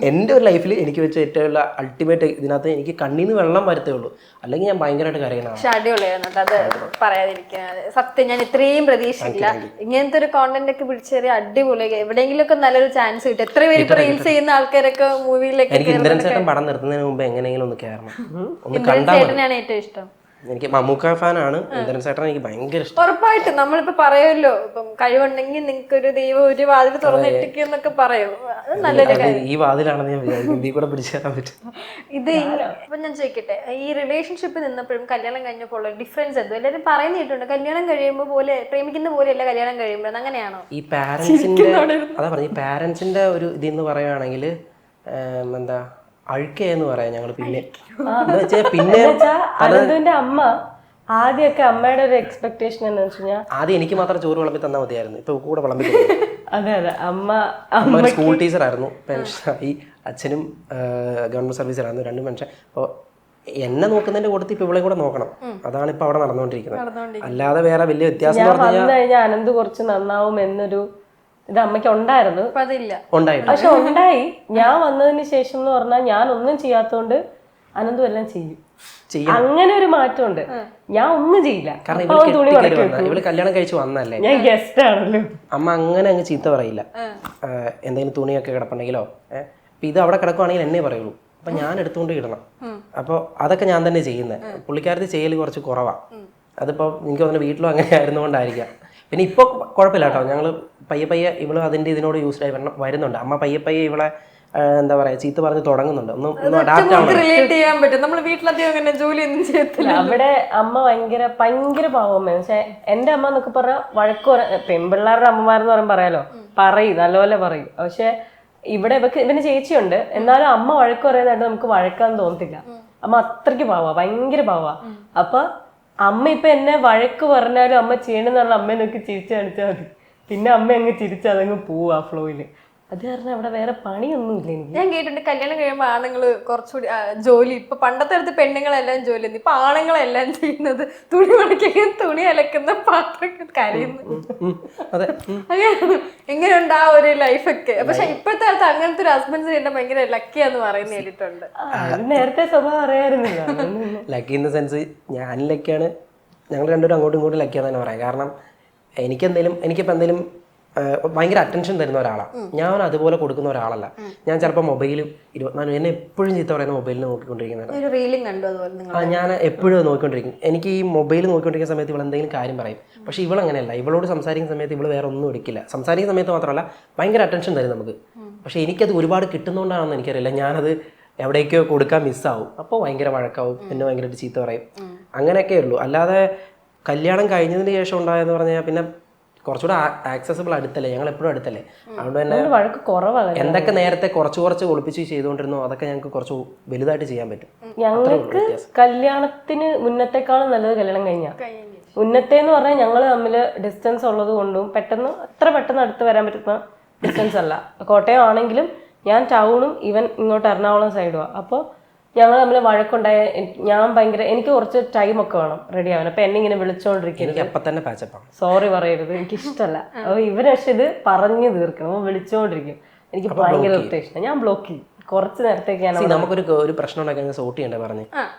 എൻ്റെ ഒരു ലൈഫിൽ എനിക്ക് വെച്ച ഏറ്റവും ഉള്ള അൾട്ടിമേറ്റ് ഇതിനകത്ത് എനിക്ക് കണ്ണീന്ന് വെള്ളം വരത്തേ ഉള്ളൂ, അല്ലെങ്കിൽ ഞാൻ ഭയങ്കരമായിട്ട് കരയുന്നതാണ്. പക്ഷെ അടിപൊളിയായിരുന്നു അത് പറയാതിരിക്കുന്നത്. സത്യം ഞാൻ ഇത്രയും പ്രതീക്ഷിച്ചില്ല. ഇങ്ങനത്തെ ഒരു കോണ്ടന്റ് ഒക്കെ പിടിച്ചേറിയ അടിപൊളി. എവിടെയെങ്കിലും ഒക്കെ നല്ലൊരു ചാൻസ് കിട്ടും. എത്ര പേര് ഇപ്പൊ റീൽസ് ചെയ്യുന്ന ആൾക്കാരൊക്കെ മൂവിയിലൊക്കെ. എനിക്ക് ഇന്ദ്രൻ ചേട്ടൻ പടം നിർത്തുന്നതിന് മുമ്പ് എങ്ങനെയെങ്കിലും ഒന്ന് കയറണം. ഒന്ന് കണ്ടാൽ ചേട്ടനാണ് ഏറ്റവും ഇഷ്ടം. എനിക്ക് മമ്മൂക്ക ഫാനാണ്. ഇന്ദ്രൻ ചേട്ടൻ എനിക്ക് ഭയങ്കര ഇഷ്ടം. ഉറപ്പായിട്ടും നമ്മളിപ്പോ പറയുമല്ലോ, ഇപ്പം കഴിവുണ്ടെങ്കിൽ നിങ്ങൾക്ക് ഒരു ദൈവം ഒരു വാതിൽ തുറന്നിട്ടിരിക്കുന്നൊക്കെ പറയും. അത് നല്ലൊരു കാര്യം. ഈ വാതിലാണെന്ന് ഞാൻ വിചാരിക്കും, ഇതിൽ കൂടെ പിടിച്ചു തരാൻ പറ്റും. ഇത് ഇപ്പൊ ഞാൻ ചോദിക്കട്ടെ, ഈ റിലേഷൻഷിപ്പ് നിന്നപ്പോഴും കല്യാണം കഴിഞ്ഞപ്പോൾ ഉള്ള ഡിഫറൻസ് എന്തോ? എല്ലാവരും പറയുന്ന കേട്ടുണ്ട്, കല്യാണം കഴിയുമ്പോൾ പോലെ പ്രേമിക്കുന്ന പോലെയല്ല കല്യാണം കഴിയുമ്പോൾ. അങ്ങനെയാണോ? ഈ പാരന്റ്സിന്റെ അതാ പറഞ്ഞു, ഈ പാരന്റ്സിന്റെ ഒരു ഇതെന്ന് പറയുകയാണെങ്കിൽ എന്താ അഴുക്കെന്ന് പറയാം ഞങ്ങൾ. പിന്നെ അനന്തുവിന്റെ അമ്മ ആദ്യമൊക്കെ അമ്മയുടെ ഒരു എക്സ്പെക്ടേഷൻ എന്ന് വെച്ച് കഴിഞ്ഞാൽ ആദ്യം എനിക്ക് മാത്രം ചോറ് വിളമ്പി തന്നാൽ മതിയായിരുന്നു. ഇപ്പൊ കൂടെ വിളമ്പി. അതെ അമ്മ ഒരു സ്കൂൾ ടീച്ചറായിരുന്നു, പെൻഷനായി. അച്ഛനും ഗവൺമെന്റ് സർവീസിലായിരുന്നു, രണ്ടും പെൻഷൻ. അപ്പോൾ എന്നെ നോക്കുന്നതിന്റെ കൂട്ടത്തിൽ ഇപ്പൊ ഇവളെ കൂടെ നോക്കണം. അതാണ് ഇപ്പൊ അവിടെ നടന്നുകൊണ്ടിരിക്കുന്നത്. അല്ലാതെ വേറെ വലിയ വ്യത്യാസം വന്നു കഴിഞ്ഞാൽ അനന്ത് കുറച്ച് നന്നാവും എന്നൊരു ഇത് അമ്മയ്ക്ക് ഉണ്ടായിരുന്നു. പക്ഷെ ഉണ്ടായി. ഞാൻ വന്നതിന് ശേഷം എന്ന് പറഞ്ഞാൽ ഞാൻ ഒന്നും ചെയ്യാത്തോണ്ട് അനന്തും എല്ലാം ചെയ്യും. അങ്ങനെ ഒരു മാറ്റമുണ്ട്. ഞാൻ ഒന്നും ചെയ്യില്ല. ഇവള് കല്യാണം കഴിച്ച് വന്നല്ലേ, ഞാൻ ഗസ്റ്റ് ആണല്ലോ. അമ്മ അങ്ങനെ അങ്ങ് ചീത്ത പറയില്ല. എന്തെങ്കിലും തുണിയൊക്കെ കിടപ്പുണ്ടെങ്കിലോ ഇത് അവിടെ കിടക്കുവാണെങ്കിൽ എന്നെ പറയുള്ളൂ. അപ്പൊ ഞാൻ എടുത്തുകൊണ്ട് ഇടണം. അപ്പോൾ അതൊക്കെ ഞാൻ തന്നെ ചെയ്യുന്നത്. പുള്ളിക്കാരത്തി ചെയ്യൽ കുറച്ച് കുറവാണ്. അതിപ്പോ എനിക്ക് തോന്നുന്നു വീട്ടിലും അങ്ങനെ ആയിരുന്നുകൊണ്ടായിരിക്കാം. പിന്നെ ഇപ്പോൾ കുഴപ്പമില്ല കേട്ടോ. ഞങ്ങൾ പയ്യെ ഇവള് അതിൻ്റെ ഇതിനോട് യൂസ്ഡ് ആയി വരുന്നുണ്ട്. അമ്മ പയ്യെ ഇവളെ എന്താ പറയാ ചീത്ത പറഞ്ഞ് തുടങ്ങുന്നുണ്ട്. ഒന്ന് അഡാപ്റ്റ് ആവണം. അവിടെ അമ്മ ഭയങ്കര പാവമ്മ. പക്ഷെ എന്റെ അമ്മ എന്നൊക്കെ പറഞ്ഞാൽ വഴക്ക് പെൺപിള്ളേരുടെ അമ്മമാരെന്ന് പറയുമ്പോൾ പറയാലോ, പറയും നല്ലപോലെ പറയും. പക്ഷെ ഇവിടെ ഇവന് ചേച്ചിയുണ്ട്, എന്നാലും അമ്മ വഴക്ക് പറയുന്നതായിട്ട് നമുക്ക് വഴക്കാന്ന് തോന്നത്തില്ല. അമ്മ അത്രയ്ക്ക് പാവാ, ഭയങ്കര പാവാ. അപ്പൊ അമ്മ ഇപ്പൊ എന്നെ വഴക്ക് പറഞ്ഞാലും അമ്മ ചെയ്യണമെന്നുള്ള അമ്മയെ നോക്കി ചിരിച്ചു കാണിച്ചാൽ മതി. പിന്നെ അമ്മ അങ്ങ് ചിരിച്ച് അതങ്ങ് പോവാ ഫ്ലോയില്. അത് കാരണം അവിടെ വേറെ പണിയൊന്നുമില്ല എനിക്ക്. ഞാൻ കേട്ടിട്ടുണ്ട് കല്യാണം കഴിയുമ്പോൾ ആണുങ്ങൾ കുറച്ചുകൂടി ജോലി, ഇപ്പൊ പണ്ടത്തെ അടുത്ത് പെണ്ണുങ്ങളെല്ലാം ജോലി ചെയ്യുന്നു, ഇപ്പൊ ആണുങ്ങളെല്ലാം ചെയ്യുന്നത് തുണി മടക്കുകയും തുണി അലക്കുന്ന പാത്രം കരയുന്നു. അതെ. എങ്ങനെയുണ്ട് ആ ഒരു ലൈഫൊക്കെ? പക്ഷെ ഇപ്പോഴത്തെ കാലത്ത് അങ്ങനത്തെ ഒരു ഹസ്ബൻഡ് ചെയ്യേണ്ട ഭയങ്കര ലക്കിയാന്ന് പറയുന്ന കേട്ടിട്ടുണ്ട്. അത് നേരത്തെ സ്വഭാവം അറിയായിരുന്നില്ല. ലക്കി ഇൻ ദ സെൻസ് ഞാൻ ലക്കിയാണ്, ഞങ്ങൾ രണ്ടുപേരും അങ്ങോട്ടും ഇങ്ങോട്ടും ലക്കിയാന്ന് തന്നെ പറയാം. കാരണം എനിക്കിപ്പോൾ എന്തെങ്കിലും ഭയങ്കര അറ്റൻഷൻ തരുന്ന ഒരാളാണ് ഞാൻ, അതുപോലെ കൊടുക്കുന്ന ഒരാളല്ല ഞാൻ. ചിലപ്പോൾ മൊബൈൽ 24 എന്നെ എപ്പോഴും ചീത്ത പറയുന്ന മൊബൈലിൽ നോക്കിക്കൊണ്ടിരിക്കുന്നത്. ഞാൻ എപ്പോഴും നോക്കിക്കൊണ്ടിരിക്കും. എനിക്ക് ഈ മൊബൈൽ നോക്കിക്കൊണ്ടിരിക്കുന്ന സമയത്ത് ഇവൾ എന്തെങ്കിലും കാര്യം പറയും. പക്ഷേ ഇവളങ്ങനെയല്ല, ഇവളോട് സംസാരിക്കുന്ന സമയത്ത് ഇവൾ വേറെ ഒന്നും എടുക്കില്ല. സംസാരിക്കുന്ന സമയത്ത് മാത്രമല്ല ഭയങ്കര അറ്റൻഷൻ തരും നമുക്ക്. പക്ഷേ എനിക്കത് ഒരുപാട് കിട്ടുന്നതുകൊണ്ടാണെന്ന് എനിക്കറിയില്ല, ഞാനത് എവിടേക്കോ കൊടുക്കാൻ മിസ്സാവും. അപ്പോൾ ഭയങ്കര വഴക്കാവും, പിന്നെ ഭയങ്കരമായിട്ട് ചീത്ത പറയും. അങ്ങനെയൊക്കെ ഉള്ളൂ. അല്ലാതെ കല്യാണം കഴിഞ്ഞതിന് ശേഷം ഉണ്ടായെന്ന് പറഞ്ഞാൽ പിന്നെ കുറച്ചുകൂടെ ആക്സസിബിൾ അടുത്തല്ലേ, ഞങ്ങൾ എപ്പോഴും അടുത്തല്ലേ. അതുകൊണ്ട് തന്നെ വഴക്ക് കുറവാണ്. എന്തൊക്കെ നേരത്തെ കുറച്ച് ഒളിപ്പിച്ച് ചെയ്തുകൊണ്ടിരുന്നോ അതൊക്കെ ഞങ്ങൾക്ക് കുറച്ച് വലുതായിട്ട് ചെയ്യാൻ പറ്റും. ഞങ്ങൾക്ക് കല്യാണത്തിന് മുന്നത്തെക്കാളും നല്ലത് കല്യാണം കഴിഞ്ഞാൽ. മുന്നത്തേന്ന് പറഞ്ഞാൽ ഞങ്ങൾ തമ്മിൽ ഡിസ്റ്റൻസ് ഉള്ളത് കൊണ്ടും അത്ര പെട്ടെന്ന് അടുത്ത് വരാൻ പറ്റുന്ന ഡിസ്റ്റൻസ് അല്ല. കോട്ടയം ആണെങ്കിലും ഞാൻ ടൗണും ഇവൻ ഇങ്ങോട്ട് എറണാകുളം സൈഡുമാണ്. അപ്പോൾ ഞങ്ങൾ തമ്മിൽ വഴക്കുണ്ടായ എനിക്ക് കുറച്ച് ടൈമൊക്കെ വേണം റെഡി ആവാൻ. അപ്പൊ എന്നെ ഇങ്ങനെ വിളിച്ചോണ്ടിരിക്കും, അപ്പൊ തന്നെ പാച്ചപ്പാണ്. സോറി പറയരുത്, എനിക്കിഷ്ടമല്ല. അപ്പൊ ഇവര് പക്ഷെ ഇത് പറഞ്ഞു തീർക്കണം, അപ്പൊ വിളിച്ചോണ്ടിരിക്കും. എനിക്ക് ഭയങ്കര ഇറിറ്റേഷൻ. ഞാൻ ബ്ലോക്ക് ചെയ്യും കുറച്ച് നേരത്തേക്ക്. ഞാൻ നമുക്കൊരു പ്രശ്നം ഉണ്ടാക്കി സോർട്ട് ചെയ്യണ്ടേ പറഞ്ഞ്.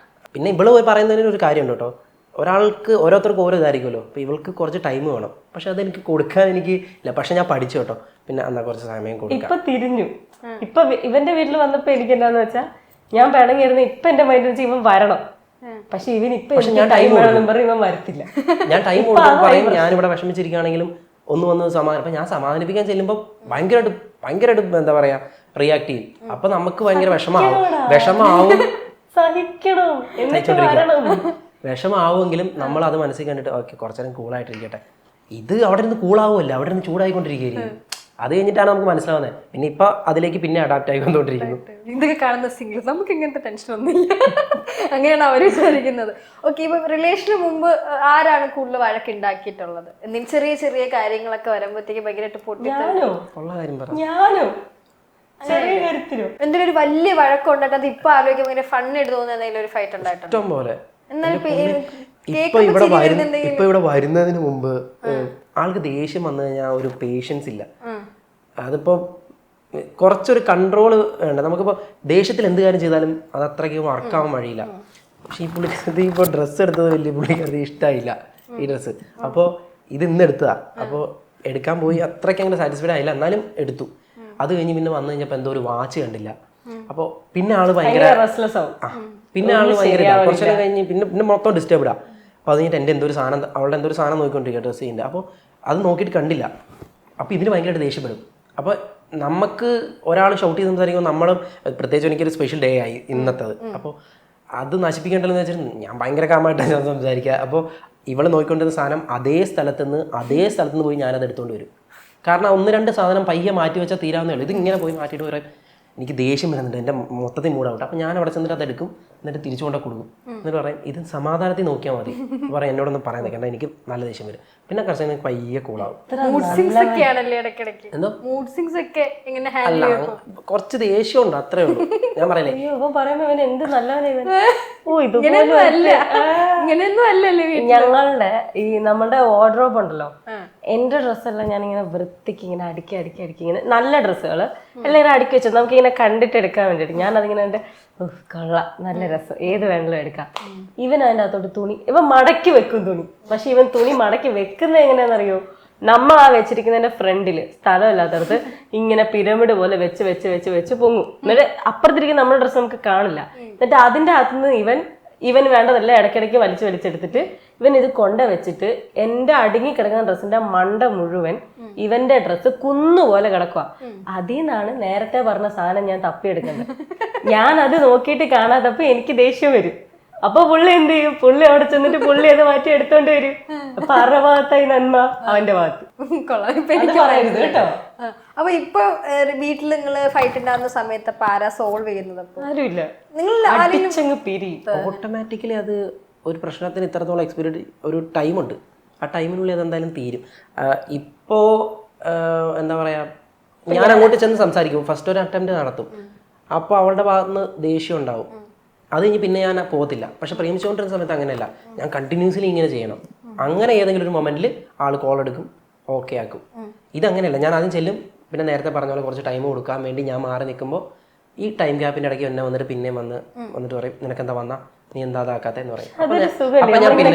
പിന്നെ ഇവള് പോയി പറയുന്നതിന് ഒരു കാര്യമുണ്ട് കേട്ടോ. ഓരോരുത്തർക്കും ഓരോ ഇതായിരിക്കുമല്ലോ. അപ്പോൾ ഇവൾക്ക് കുറച്ച് ടൈം വേണം, പക്ഷെ അതെനിക്ക് കൊടുക്കാൻ ഇല്ല. പക്ഷെ ഞാൻ പഠിച്ചു കേട്ടോ. പിന്നെ എന്നാ കുറച്ച് സമയം കൊടുക്കാം. ഇപ്പൊ തിരിഞ്ഞു. ഇപ്പൊ ഇവന്റെ വീട്ടിൽ വന്നപ്പോ എനിക്ക് എന്താന്ന് വെച്ചാൽ ഞാൻ പിണങ്ങിയിരുന്നു. ഇപ്പൊ എന്റെ മൈൻഡ് വെച്ചാൽ ഇവൻ വരണം. പക്ഷെ ഇവൻ ഇപ്പൊ ഞാൻ ടൈം വേണമെന്നും പറഞ്ഞ് ഇവൻ വരത്തില്ല. ഞാൻ ടൈം കൊടുക്കും പറയും. ഞാനിവിടെ വിഷമിച്ചിരിക്കുകയാണെങ്കിലും ഒന്ന് സമാധാനം. അപ്പൊ ഞാൻ സമാധാനിപ്പിക്കാൻ ചെല്ലുമ്പോൾ ഭയങ്കരമായിട്ട് എന്താ പറയാ റിയാക്ട് ചെയ്യും. അപ്പൊ നമുക്ക് ഭയങ്കര വിഷമാവും. സഹിക്കണം, വിഷമാവുമെങ്കിലും നമ്മൾ അത് മനസ്സിൽ കണ്ടിട്ട് ഓക്കെ കുറച്ചു നേരം കൂളായിട്ടിരിക്കട്ടെ. ഇത് അവിടെ നിന്ന് കൂളാവുമല്ല, അവിടെ നിന്ന് ചൂടായിക്കൊണ്ടിരിക്കുകയായിരിക്കും. അത് കഴിഞ്ഞിട്ടാണ് നമുക്ക് മനസ്സിലാവുന്നത്. പിന്നെ ഇപ്പൊ അതിലേക്ക് പിന്നെ അഡാപ്റ്റ് ആയിക്കൊണ്ടിരിക്കുന്നു. ഇതൊക്കെ കാണുന്ന സിംഗിൾസ് നമുക്ക് ഇങ്ങനത്തെ ടെൻഷൻ ഒന്നുമില്ല, അങ്ങനെയാണ് അവർ വിചാരിക്കുന്നത്. ഓക്കെ, ഇപ്പൊ റിലേഷന് മുമ്പ് ആരാണ് കൂടുതൽ വഴക്ക് ഉണ്ടാക്കിയിട്ടുള്ളത്? എന്തെങ്കിലും ചെറിയ ചെറിയ കാര്യങ്ങളൊക്കെ വരുമ്പോഴത്തേക്ക് ഭയങ്കരമായിട്ട് എന്തെങ്കിലും ഒരു വലിയ വഴക്കുണ്ടായിട്ട് അത് ഇപ്പൊ ആലോചിക്കുമ്പോൾ ഇങ്ങനെ ഫണ്ണായിട്ട് തോന്നുന്ന എന്തെങ്കിലും ഒരു ഫൈറ്റ് ഉണ്ടായിട്ടുണ്ട്? ഇഷ്ടം പോലെ. ഇപ്പൊ ഇവിടെ വരുന്നതിന് മുമ്പ് ആൾക്ക് ദേഷ്യം വന്നു കഴിഞ്ഞാൽ ഒരു പേഷ്യൻസ് ഇല്ല. അതിപ്പോ കുറച്ചൊരു കൺട്രോൾ വേണ്ട. നമുക്കിപ്പോ ദേഷ്യത്തിൽ എന്ത് കാര്യം ചെയ്താലും അത് അത്രയ്ക്ക് വർക്കാവാൻ വഴിയില്ല. പക്ഷെ ഈ പുള്ളിക്കാരത്തി ഇപ്പോൾ ഡ്രസ്സ് എടുത്തത് വലിയ പുള്ളിക്കാരത്തി ഇഷ്ടമായില്ല ഈ ഡ്രസ്സ്. അപ്പോൾ ഇത് ഇന്ന് എടുത്തതാ. അപ്പോൾ എടുക്കാൻ പോയി അത്രയ്ക്ക് അങ്ങനെ സാറ്റിസ്ഫൈഡ് ആയില്ല, എന്നാലും എടുത്തു. അത് കഴിഞ്ഞ് പിന്നെ വന്നു കഴിഞ്ഞപ്പോൾ എന്തോ ഒരു വാച്ച് കണ്ടില്ല. അപ്പോൾ പിന്നെ ആള് ഭയങ്കര പിന്നെ ആള് ഭയങ്കര കുറച്ചു നേരം കഴിഞ്ഞ് പിന്നെ മൊത്തം ഡിസ്റ്റർബ്ഡാ. അപ്പോൾ അത് കഴിഞ്ഞിട്ട് അവളുടെ എന്തോ ഒരു സാധനം നോക്കിക്കൊണ്ടിരിക്കുക ഡ്രസ്സ് ചെയ്യുന്നത്. അപ്പോൾ അത് നോക്കിയിട്ട് കണ്ടില്ല. അപ്പോൾ ഇതിന് ഭയങ്കരമായിട്ട് ദേഷ്യപ്പെടും. അപ്പോൾ നമുക്ക് ഒരാൾ ഷൗട്ട് ചെയ്ത് സംസാരിക്കുമ്പോൾ നമ്മളും, പ്രത്യേകിച്ച് എനിക്കൊരു സ്പെഷ്യൽ ഡേ ആയി ഇന്നത്തത്, അപ്പോൾ അത് നശിപ്പിക്കേണ്ടതെന്ന് വെച്ചാൽ ഞാൻ ഭയങ്കര കാമായിട്ടാണ് ഞാൻ സംസാരിക്കുക. അപ്പോൾ ഇവൾ നോക്കിക്കൊണ്ടിരുന്ന സാധനം അതേ സ്ഥലത്ത് നിന്ന് പോയി ഞാനത് എടുത്തുകൊണ്ട് വരും. കാരണം 1-2 സാധനം പയ്യെ മാറ്റി വെച്ചാൽ തീരാവുന്നേ ഉള്ളൂ. ഇതിങ്ങനെ പോയി മാറ്റിയിട്ട് പറയാം എനിക്ക് ദേഷ്യം വരുന്നുണ്ട്, എൻ്റെ മൊത്തത്തിൽ മൂടാവട്ടെ. അപ്പം ഞാൻ അവിടെ ചെന്നിട്ട് അത് എടുക്കും, എന്നിട്ട് തിരിച്ചു കൊണ്ടു കൊടുക്കും. എന്നിട്ട് പറയും ഇത് സമാധാനത്തിൽ നോക്കിയാൽ മതി. പറയാം എന്നോടൊന്നും പറയാൻ നിൽക്കണ്ട, എനിക്ക് നല്ല ദേഷ്യം വരും. പിന്നെ കുറച്ച് പയ്യെ കൂളാവും. അല്ല കുറച്ച് ദേഷ്യം ഉണ്ട്, അത്രേ ഉള്ളൂ. ഞാൻ പറയലേ ഞങ്ങളുടെ ഈ നമ്മുടെ വാർഡ്രോബ് ഉണ്ടല്ലോ, എന്റെ ഡ്രസ്സെല്ലാം ഞാനിങ്ങനെ വൃത്തിക്ക് ഇങ്ങനെ അടുക്കി ഇങ്ങനെ നല്ല ഡ്രസ്സുകൾ എല്ലാം ഇങ്ങനെ അടുക്കി വെച്ചത് നമുക്ക് ഇങ്ങനെ കണ്ടിട്ട് എടുക്കാൻ വേണ്ടിയിട്ട് ഞാൻ അതിങ്ങനെ എൻ്റെ കൊള്ളാം നല്ല രസം ഏത് വേണമെങ്കിലും എടുക്കാം. ഇവൻ അതിൻ്റെ അകത്തോട്ട് തുണി ഇവൻ മടക്കി വെക്കും തുണി. പക്ഷെ ഇവൻ തുണി മടക്കി വെക്കുന്നത് എങ്ങനെയാണെന്നറിയോ? നമ്മൾ ആ വെച്ചിരിക്കുന്നതിന്റെ ഫ്രണ്ടില് സ്ഥലമില്ലാത്തടത്ത് ഇങ്ങനെ പിരമിഡ് പോലെ വെച്ച് പൊങ്ങും. എന്നിട്ട് അപ്പുറത്തിരിക്കുന്ന നമ്മുടെ ഡ്രസ്സ് നമുക്ക് കാണില്ല. എന്നിട്ട് അതിൻ്റെ അകത്തുനിന്ന് ഇവൻ വേണ്ടതല്ല ഇടയ്ക്കിടയ്ക്ക് വലിച്ചെടുത്തിട്ട് ഇവൻ ഇത് വെച്ചിട്ട് എൻ്റെ അടുങ്ങി കിടക്കുന്ന ഡ്രസ്സിന്റെ മണ്ട മുഴുവൻ ഇവന്റെ ഡ്രസ്സ് കുന്നുപോലെ കിടക്കുക. അതിൽ നിന്നാണ് നേരത്തെ പറഞ്ഞ സാധനം ഞാൻ തപ്പിയെടുക്കുന്നത്. ഞാൻ അത് നോക്കിയിട്ട് കാണാത്തപ്പോ എനിക്ക് ദേഷ്യം വരും. അപ്പൊ പുള്ളി എന്ത് ചെയ്യും? പുള്ളി അവിടെ ചെന്നിട്ട് പുള്ളി അത് മാറ്റി എടുത്തോണ്ട് വരും. അപ്പൊ ആരുടെ ഭാഗത്തായി നന്മ? അവന്റെ ഭാഗത്ത്. പറയരുത് കേട്ടോ. അപ്പൊ ഇപ്പൊ വീട്ടിൽ നിങ്ങള് ഫൈറ്റ് ഉണ്ടാകുന്ന സമയത്ത് അപ്പൊ ആരാ സോൾവ് ചെയ്യുന്നത്? ആരുമില്ല, ഓട്ടോമാറ്റിക്കലി അത് ഒരു പ്രശ്നത്തിന് ഇത്രത്തോളം എക്സ്പീരിയൻസ് ഒരു ടൈമുണ്ട്. ആ ടൈമിനുള്ളിൽ അതെന്തായാലും തീരും. ഇപ്പോൾ എന്താ പറയുക, ഞാൻ അങ്ങോട്ട് ചെന്ന് സംസാരിക്കും, ഫസ്റ്റ് ഒരു അറ്റംപ്റ്റ് നടത്തും. അപ്പോൾ അവളുടെ ഭാഗത്തുനിന്ന് ദേഷ്യം ഉണ്ടാവും. അത് കഴിഞ്ഞ് പിന്നെ ഞാൻ പോകത്തില്ല. പക്ഷെ പ്രേമിച്ചുകൊണ്ടിരുന്ന സമയത്ത് അങ്ങനെയല്ല, ഞാൻ കണ്ടിന്യൂസ്ലി ഇങ്ങനെ ചെയ്യണം. അങ്ങനെ ഏതെങ്കിലും ഒരു മൊമെന്റിൽ ആൾ കോൾ എടുക്കും, ഓക്കെ ആക്കും. ഇതങ്ങനെയല്ല, ഞാൻ ആദ്യം ചെല്ലും, പിന്നെ നേരത്തെ പറഞ്ഞ പോലെ കുറച്ച് ടൈം കൊടുക്കാൻ വേണ്ടി ഞാൻ മാറി നിൽക്കുമ്പോൾ ഈ ടൈം ഗ്യാപ്പിൻ്റെ ഇടയ്ക്ക് എന്നെ വന്നിട്ട് പിന്നെയും വന്നിട്ട് പറയും, നിനക്കെന്താ വന്നാ, നീ എന്താ അതാക്കാത്തെന്ന് പറയും. അപ്പൊ ഞാൻ പിന്നെ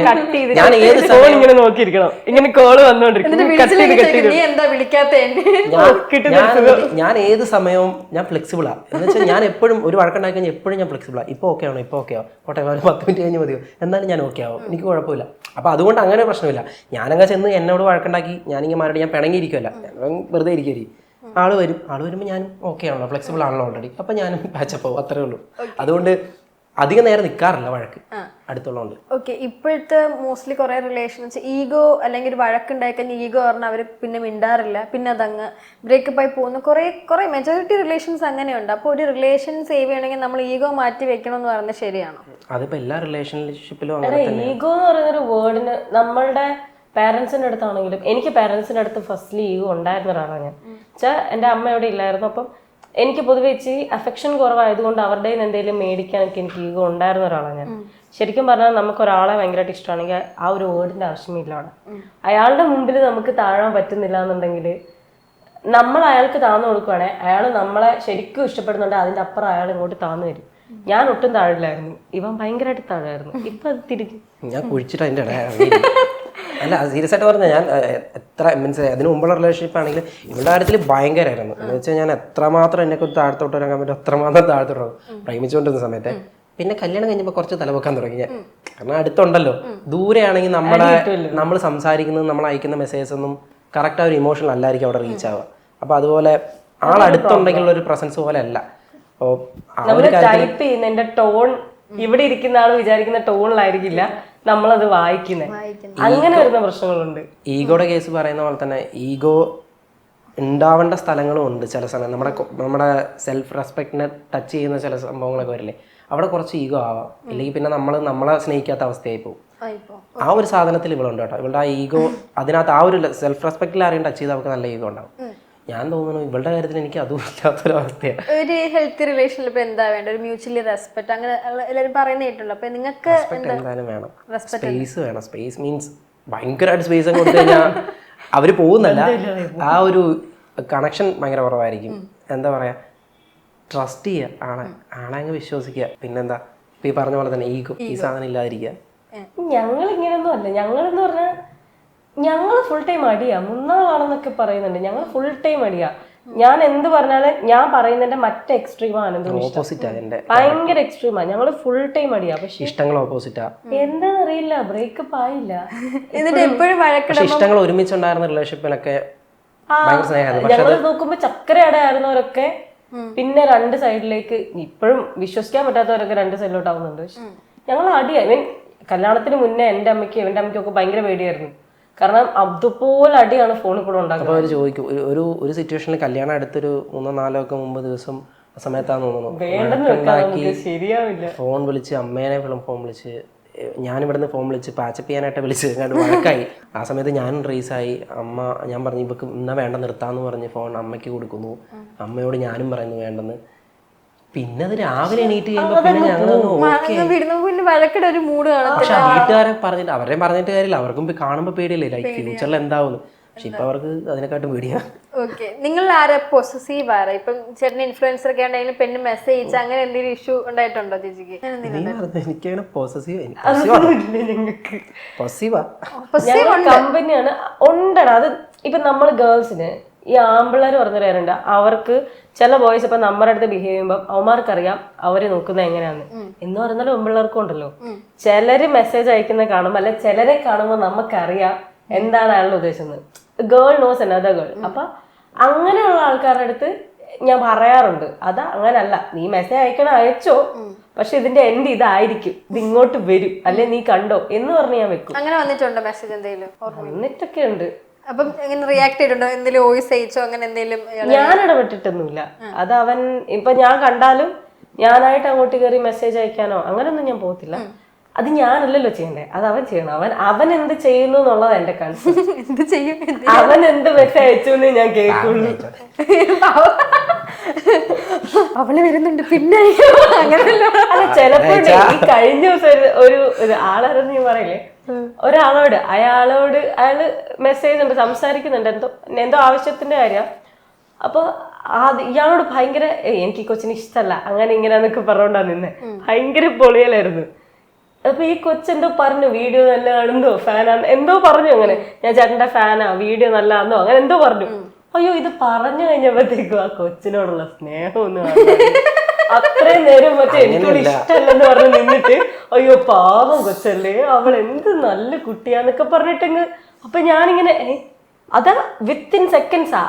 ഞാൻ ഏത് സമയം നോക്കിയിരിക്കണം, ഇങ്ങനെ കോള് ഞാൻ ഏത് സമയവും ഞാൻ ഫ്ലെക്സിബിളാ. എന്ന് വെച്ചാൽ ഞാൻ എപ്പോഴും ഒരു വഴക്കുണ്ടാക്കി കഴിഞ്ഞാൽ എപ്പോഴും ഞാൻ ഫ്ലെക്സിബിളാ. ഇപ്പോൾ ഓക്കെ ആണോ, ഇപ്പോൾ ഓക്കെ ആവും, പോട്ടെ 10 മിനിറ്റ് കഴിഞ്ഞ് മതിയോ, എന്നാലും ഞാൻ ഓക്കെ ആവും, എനിക്ക് കുഴപ്പമില്ല. അപ്പോൾ അതുകൊണ്ട് അങ്ങനെ പ്രശ്നമില്ല. ഞാനങ്ങ് ചെന്ന് എന്നോട് വഴക്കുണ്ടാക്കി ഞാനിങ്ങനെ മാറി ഞാൻ പിണങ്ങിയിരിക്കുമല്ല, വെറുതെ ഇരിക്കും. ആള് വരുമ്പോൾ ഞാനും ഓക്കെ ആണല്ലോ, ഫ്ലെക്സിബിൾ ആണല്ലോ ഓൾറെഡി, അപ്പം ഞാനും പാച്ചപ്പ് ആവും, അത്രേ ഉള്ളൂ. അതുകൊണ്ട് അധികം നേരം നിൽക്കാറില്ല വഴക്ക് അടുത്തുള്ളതുകൊണ്ട്. ഓക്കെ, ഇപ്പോഴത്തെ മോസ്റ്റ്ലി കുറെ റിലേഷൻസ് ഈഗോ അല്ലെങ്കിൽ ഒരു വഴക്കുണ്ടായി കഴിഞ്ഞാൽ ഈഗോ പറഞ്ഞാൽ അവർ പിന്നെ മിണ്ടാറില്ല, പിന്നെ അതങ്ങ് ബ്രേക്കപ്പ് ആയി പോകുന്നു. കുറെ മെജോറിറ്റി റിലേഷൻസ് അങ്ങനെയുണ്ട്. അപ്പോൾ ഒരു റിലേഷൻ സേവ് ചെയ്യണമെങ്കിൽ നമ്മൾ ഈഗോ മാറ്റി വെക്കണം എന്ന് പറയുന്നത് ശരിയാണോ? അതിപ്പോ എല്ലാ റിലേഷൻഷിപ്പിലും അങ്ങനെ തന്നെ. ഈഗോ എന്ന് പറയുന്നൊരു വേർഡിന് നമ്മളുടെ പാരൻസിൻ്റെ അടുത്താണെങ്കിലും, എനിക്ക് പാരൻസിൻ്റെ അടുത്ത് ഫസ്റ്റ്ലി ഈഗോ ഉണ്ടായിരുന്ന ഒരാളാണ് ഞാൻ. വെച്ചാൽ എൻ്റെ അമ്മ അവിടെ ഇല്ലായിരുന്നു. അപ്പം എനിക്ക് പൊതുവെ ഇച്ചിരി അഫെക്ഷൻ കുറവായതുകൊണ്ട് അവരുടെ എന്തെങ്കിലും മേടിക്കാനൊക്കെ എനിക്ക് ഈഗോ ഉണ്ടായിരുന്ന ഒരാളാണ് ഞാൻ. ശരിക്കും പറഞ്ഞാൽ നമുക്ക് ഒരാളെ ഭയങ്കരമായിട്ട് ഇഷ്ടമാണെങ്കിൽ ആ ഒരു വേർഡിൻ്റെ ആവശ്യമില്ല. അവിടെ അയാളുടെ മുമ്പിൽ നമുക്ക് താഴാൻ പറ്റുന്നില്ല എന്നുണ്ടെങ്കിൽ നമ്മൾ അയാൾക്ക് താന്നു കൊടുക്കുകയാണെങ്കിൽ അയാൾ നമ്മളെ ശരിക്കും ഇഷ്ടപ്പെടുന്നുണ്ട്, അതിൻ്റെ അപ്പുറം അയാൾ ഇങ്ങോട്ട് താന്നു വരും. ഞാൻ ഒട്ടും താഴില്ലായിരുന്നു, ഇവൻ ഭയങ്കരമായിട്ട് താഴായിരുന്നു. ഇപ്പൊ അത് തിരിഞ്ഞു ഞാൻ കുഴിച്ചിട്ട് അതിൻ്റെ അല്ല, സീരിയസ് ആയിട്ട് പറഞ്ഞാൽ ഞാൻ എത്ര മീൻസ് അതിന് മുമ്പുള്ള റിലേഷൻഷിപ്പ് ആണെങ്കിൽ ഇവളുടെ കാര്യത്തിൽ ഭയങ്കരമായിരുന്നു. എന്ന് വെച്ചാൽ ഞാൻ എത്രമാത്രം എന്നെക്കൊരു താഴത്തോട്ട് വരാൻ പറ്റും അത്രമാത്രം താഴത്തോട്ട് പ്രേമിച്ചുകൊണ്ടിരുന്ന സമയത്ത്. പിന്നെ കല്യാണം കഴിഞ്ഞപ്പോൾ കുറച്ച് തലവെക്കാൻ തുടങ്ങി ഞാൻ. കാരണം അടുത്തുണ്ടല്ലോ. ദൂരെയാണെങ്കിൽ നമ്മൾ സംസാരിക്കുന്നത്, നമ്മൾ അയക്കുന്ന മെസ്സേജസ് ഒന്നും കറക്റ്റ് ആ ഒരു ഇമോഷണൽ അല്ലായിരിക്കും അവിടെ റീച്ച് ആവുക. അപ്പോൾ അതുപോലെ ആളടുത്തുണ്ടെങ്കിലുള്ള ഒരു പ്രസൻസ് പോലെ അല്ല. അപ്പോൾ ടൈപ്പ് ചെയ്യുന്നതിന്റെ ടോൺ ഇവിടെ ഇരിക്കുന്ന ആൾ വിചാരിക്കുന്ന ടോണിലായിരിക്കില്ല നമ്മളത് വായിക്കുന്നത്. അങ്ങനെ വരുന്ന പ്രശ്നങ്ങളുണ്ട്. ഈഗോയുടെ കേസ് പറയുന്ന പോലെ തന്നെ ഈഗോ ഉണ്ടാവേണ്ട സ്ഥലങ്ങളും ഉണ്ട്. ചില സമയം നമ്മുടെ സെൽഫ് റെസ്പെക്റ്റിനെ ടച്ച് ചെയ്യുന്ന ചില സംഭവങ്ങളൊക്കെ വരില്ലേ, അവിടെ കുറച്ച് ഈഗോ ആവാം. ഇല്ലെങ്കിൽ പിന്നെ നമ്മളെ സ്നേഹിക്കാത്ത അവസ്ഥയായി പോകും. ആ ഒരു സാധനത്തിൽ ഇവളുണ്ട് കേട്ടോ. ഇവളുടെ ആ ഈഗോ അതിനകത്ത് ആ ഒരു സെൽഫ് റെസ്പെക്റ്റിൽ ആരെയും ടച്ച് ചെയ്താൽ അവർക്ക് നല്ല ഈഗോ ഉണ്ടാവും. ഞാൻ തോന്നുന്നു ഇവളുടെ കാര്യത്തിൽ എനിക്ക് അതും ഇല്ലാത്തൊരവസ്ഥയാണ്. ഒരു ഹെൽത്തി റിലേഷനിൽ ഇപ്പൊ എന്താ വേണ്ട, ഒരു മ്യൂച്വലി റെസ്പെക്ട് അങ്ങനെ എല്ലാവരും പറയുന്ന കേട്ടുള്ളൂ. അപ്പൊ നിങ്ങൾക്ക് എന്തായാലും വേണം, സ്പേസ് വേണം. സ്പേസ് മീൻസ് ഭയങ്കരമായിട്ട് സ്പേസ് ഒക്കെ കൊടുത്തു കഴിഞ്ഞാൽ അവര് പോകുന്നല്ല, ആ ഒരു കണക്ഷൻ ഭയങ്കര കുറവായിരിക്കും. എന്താ പറയാ, ട്രസ്റ്റ് ചെയ്യുക, ആളെ അങ്ങ് വിശ്വസിക്കുക. പിന്നെന്താ ഇപ്പൊ ഈ പറഞ്ഞ പോലെ തന്നെ ഈഗോ, ഈ സാധനം ഇല്ലാതിരിക്കുക. ഞങ്ങൾ ഇങ്ങനെയൊന്നും അല്ല. ഞങ്ങളെന്ന് പറഞ്ഞാൽ ഞങ്ങൾ ഫുൾ ടൈം അടിയാ. മുന്നാളാണെന്നൊക്കെ പറയുന്നുണ്ട്, ഞങ്ങൾ ഫുൾ ടൈം അടിയാ. ഞാൻ എന്ത് പറഞ്ഞാലും ഞാൻ പറയുന്നതിന്റെ മറ്റേ എക്സ്ട്രീമാണ്, ഭയങ്കര എക്സ്ട്രീമാണ്. ഞങ്ങള് ഫുൾ ടൈം അടിയാ. പക്ഷെ ഇഷ്ടങ്ങൾ ഓപ്പോസിറ്റാ. എന്താന്നറിയില്ല, ബ്രേക്കപ്പ് ആയില്ല. എന്നിട്ട് എപ്പോഴും ഇഷ്ടങ്ങൾ ഒരുമിച്ചുണ്ടായിരുന്ന റിലേഷൻഷിപ്പിലൊക്കെ ഞങ്ങൾ നോക്കുമ്പോ ചക്കര അടയായിരുന്നവരൊക്കെ പിന്നെ രണ്ട് സൈഡിലേക്ക്, ഇപ്പോഴും വിശ്വസിക്കാൻ പറ്റാത്തവരൊക്കെ രണ്ട് സൈഡിലോട്ടാവുന്നുണ്ട്. പക്ഷെ ഞങ്ങൾ അടിയാ. ഇവൻ കല്യാണത്തിന് മുന്നേ എൻ്റെ അമ്മയ്ക്ക് ഇവന്റെ അമ്മയ്ക്കും ഒക്കെ ഭയങ്കര പേടിയായിരുന്നു. കാരണം അതുപോലെ അടിയാണ് ഫോണിൽ കൂടെ ഉണ്ടാക്കുന്നത്. അപ്പോൾ അവർ ചോദിക്കും, ഒരു സിറ്റുവേഷനിൽ കല്യാണം അടുത്തൊരു 3-4 ഒക്കെ മുമ്പ് ദിവസം ആ സമയത്താന്ന് തോന്നുന്നു ശരിയാവില്ല, ഫോൺ വിളിച്ച് അമ്മേനെ ഫോൺ വിളിച്ച് ഞാനിവിടുന്ന് ഫോൺ വിളിച്ച് പാച്ചപ്പ് ചെയ്യാനായിട്ട് വിളിച്ച് കണ്ട് വഴക്കായി. ആ സമയത്ത് ഞാനും റേസായി. അമ്മ ഞാൻ പറഞ്ഞു ഇവക്ക് ഇന്നാ വേണ്ട നിർത്താന്ന് പറഞ്ഞ് ഫോൺ അമ്മയ്ക്ക് കൊടുക്കുന്നു. അമ്മയോട് ഞാനും പറയുന്നു വേണ്ടെന്ന്. പിന്നെ അത് രാവിലെ എണീറ്റ് കഴിയുമ്പോൾ പിന്നെ വഴക്കിടെ ഒരു മൂഡ് കാണാം. പക്ഷെ വീട്ടുകാരെ പറഞ്ഞിട്ട് അവരെയും പറഞ്ഞിട്ട് കാര്യമില്ല, അവർക്കും കാണുമ്പോൾ പേടിയല്ലേ ലൈക്ക് ഫ്യൂച്ചറിൽ എന്താവുന്നു. പക്ഷെ ഇപ്പൊ അവർക്ക് അതിനെക്കാട്ടും പേടിയാ. ഓക്കെ, നിങ്ങൾ ആരാ പൊസസീവ് ആരാ? ഇപ്പം ചേട്ടന് ഇൻഫ്ലുവൻസർ ഒക്കെ ഉണ്ടെങ്കിലും പെണ്ണ് മെസ്സേജ് അയച്ചാൽ അങ്ങനെ എന്തെങ്കിലും ഇഷ്യൂ ഉണ്ടായിട്ടുണ്ടോ ചേച്ചിക്ക്? എനിക്കങ്ങനെ കമ്പനിയാണ് ഉണ്ടടാ. അത് ഇപ്പൊ നമ്മള് ഗേൾസിന് ഈ ആമ്പിള്ളേർ പറഞ്ഞു തരാറുണ്ട്, അവർക്ക് ചില ബോയ്സ് ഇപ്പൊ നമ്മുടെ അടുത്ത് ബിഹേവ് ചെയ്യുമ്പോൾ അവന്മാർക്കറിയാം അവരെ നോക്കുന്നത് എങ്ങനെയാന്ന് എന്ന് പറഞ്ഞാലും പെൺപിള്ളേർക്കും ഉണ്ടല്ലോ. ചിലര് മെസ്സേജ് അയക്കുന്ന കാണുമ്പോൾ അല്ലെ ചിലരെ കാണുമ്പോൾ നമുക്കറിയാം എന്താണ് അയാളുടെ ഉദ്ദേശിച്ചത്. Girl knows another girl. അപ്പൊ അങ്ങനെയുള്ള ആൾക്കാരുടെ അടുത്ത് ഞാൻ പറയാറുണ്ട്, അതാ അങ്ങനല്ല, നീ മെസ്സേജ് അയച്ചോ, പക്ഷെ ഇതിന്റെ എൻഡ് ഇതായിരിക്കും, ഇത് ഇങ്ങോട്ട് വരും, അല്ലെ നീ കണ്ടോ എന്ന് പറഞ്ഞ് ഞാൻ വെക്കും. അങ്ങനെ വന്നിട്ടുണ്ടോ മെസ്സേജ് എന്തെങ്കിലും? വന്നിട്ടൊക്കെ ഉണ്ട്. അപ്പം എങ്ങനെ റിയാക്ട് ചെയ്തിട്ടുണ്ടോ? എന്തെങ്കിലും വോയിസ് അയച്ചോ അങ്ങനെ എന്തെങ്കിലും? ഞാൻ ഇടപെട്ടിട്ടൊന്നുമില്ല. അത് അവൻ ഇപ്പൊ ഞാൻ കണ്ടാലും ഞാനായിട്ട് അങ്ങോട്ട് കയറി മെസ്സേജ് അയക്കാനോ അങ്ങനൊന്നും ഞാൻ പോകത്തില്ല. അത് ഞാനല്ലല്ലോ ചെയ്യണ്ടേ, അത് അവൻ ചെയ്യണം. അവൻ എന്ത് ചെയ്യുന്നു എന്നുള്ളത് എന്റെ കൺസേൺ. എന്ത് ചെയ്യും? അവൻ എന്ത് മെസ്സേജ് അയച്ചു എന്ന് ഞാൻ കേൾക്കുള്ളൂ. അവള് വരുന്നുണ്ട് പിന്നെ അങ്ങനെയല്ലോ. അല്ല, ചിലപ്പോഴേ ഈ കഴിഞ്ഞ ദിവസം ഒരു ആളാരെന്ന് ഞാൻ പറയില്ലേ, ഒരാളോട് അയാള് മെസ്സേജ് ഉണ്ട്, സംസാരിക്കുന്നുണ്ട്, എന്തോ ആവശ്യത്തിന്റെ കാര്യം. അപ്പൊ ഇയാളോട് ഭയങ്കര എനിക്ക് ഈ കൊച്ചിന് ഇഷ്ടമല്ല അങ്ങനെ ഇങ്ങനെന്നൊക്കെ പറഞ്ഞോണ്ടാ നിന്നെ, ഭയങ്കര പൊളിയലായിരുന്നു. അപ്പൊ ഈ കൊച്ചെന്തോ പറഞ്ഞു, വീഡിയോ നല്ല കാണുന്നോ, ഫാനാണ് എന്തോ പറഞ്ഞു. അങ്ങനെ ഞാൻ ചേട്ടന്റെ ഫാനാ, വീഡിയോ നല്ലതാന്നോ അങ്ങനെ എന്തോ പറഞ്ഞു. അയ്യോ, ഇത് പറഞ്ഞു കഴിഞ്ഞപ്പോഴത്തേക്കും ആ കൊച്ചിനോടുള്ള സ്നേഹം ഒന്ന് അത്രയും നേരം മറ്റേ എനിക്കോട് ഇഷ്ടമല്ലെന്ന് പറഞ്ഞ് നിന്നിട്ട്, അയ്യോ പാവം കൊച്ചല്ലേ, അവൾ എന്ത് നല്ല കുട്ടിയാന്നൊക്കെ പറഞ്ഞിട്ടങ്ങ്. അപ്പൊ ഞാനിങ്ങനെ അതാ വിത്തിൻ സെക്കൻഡ്സാ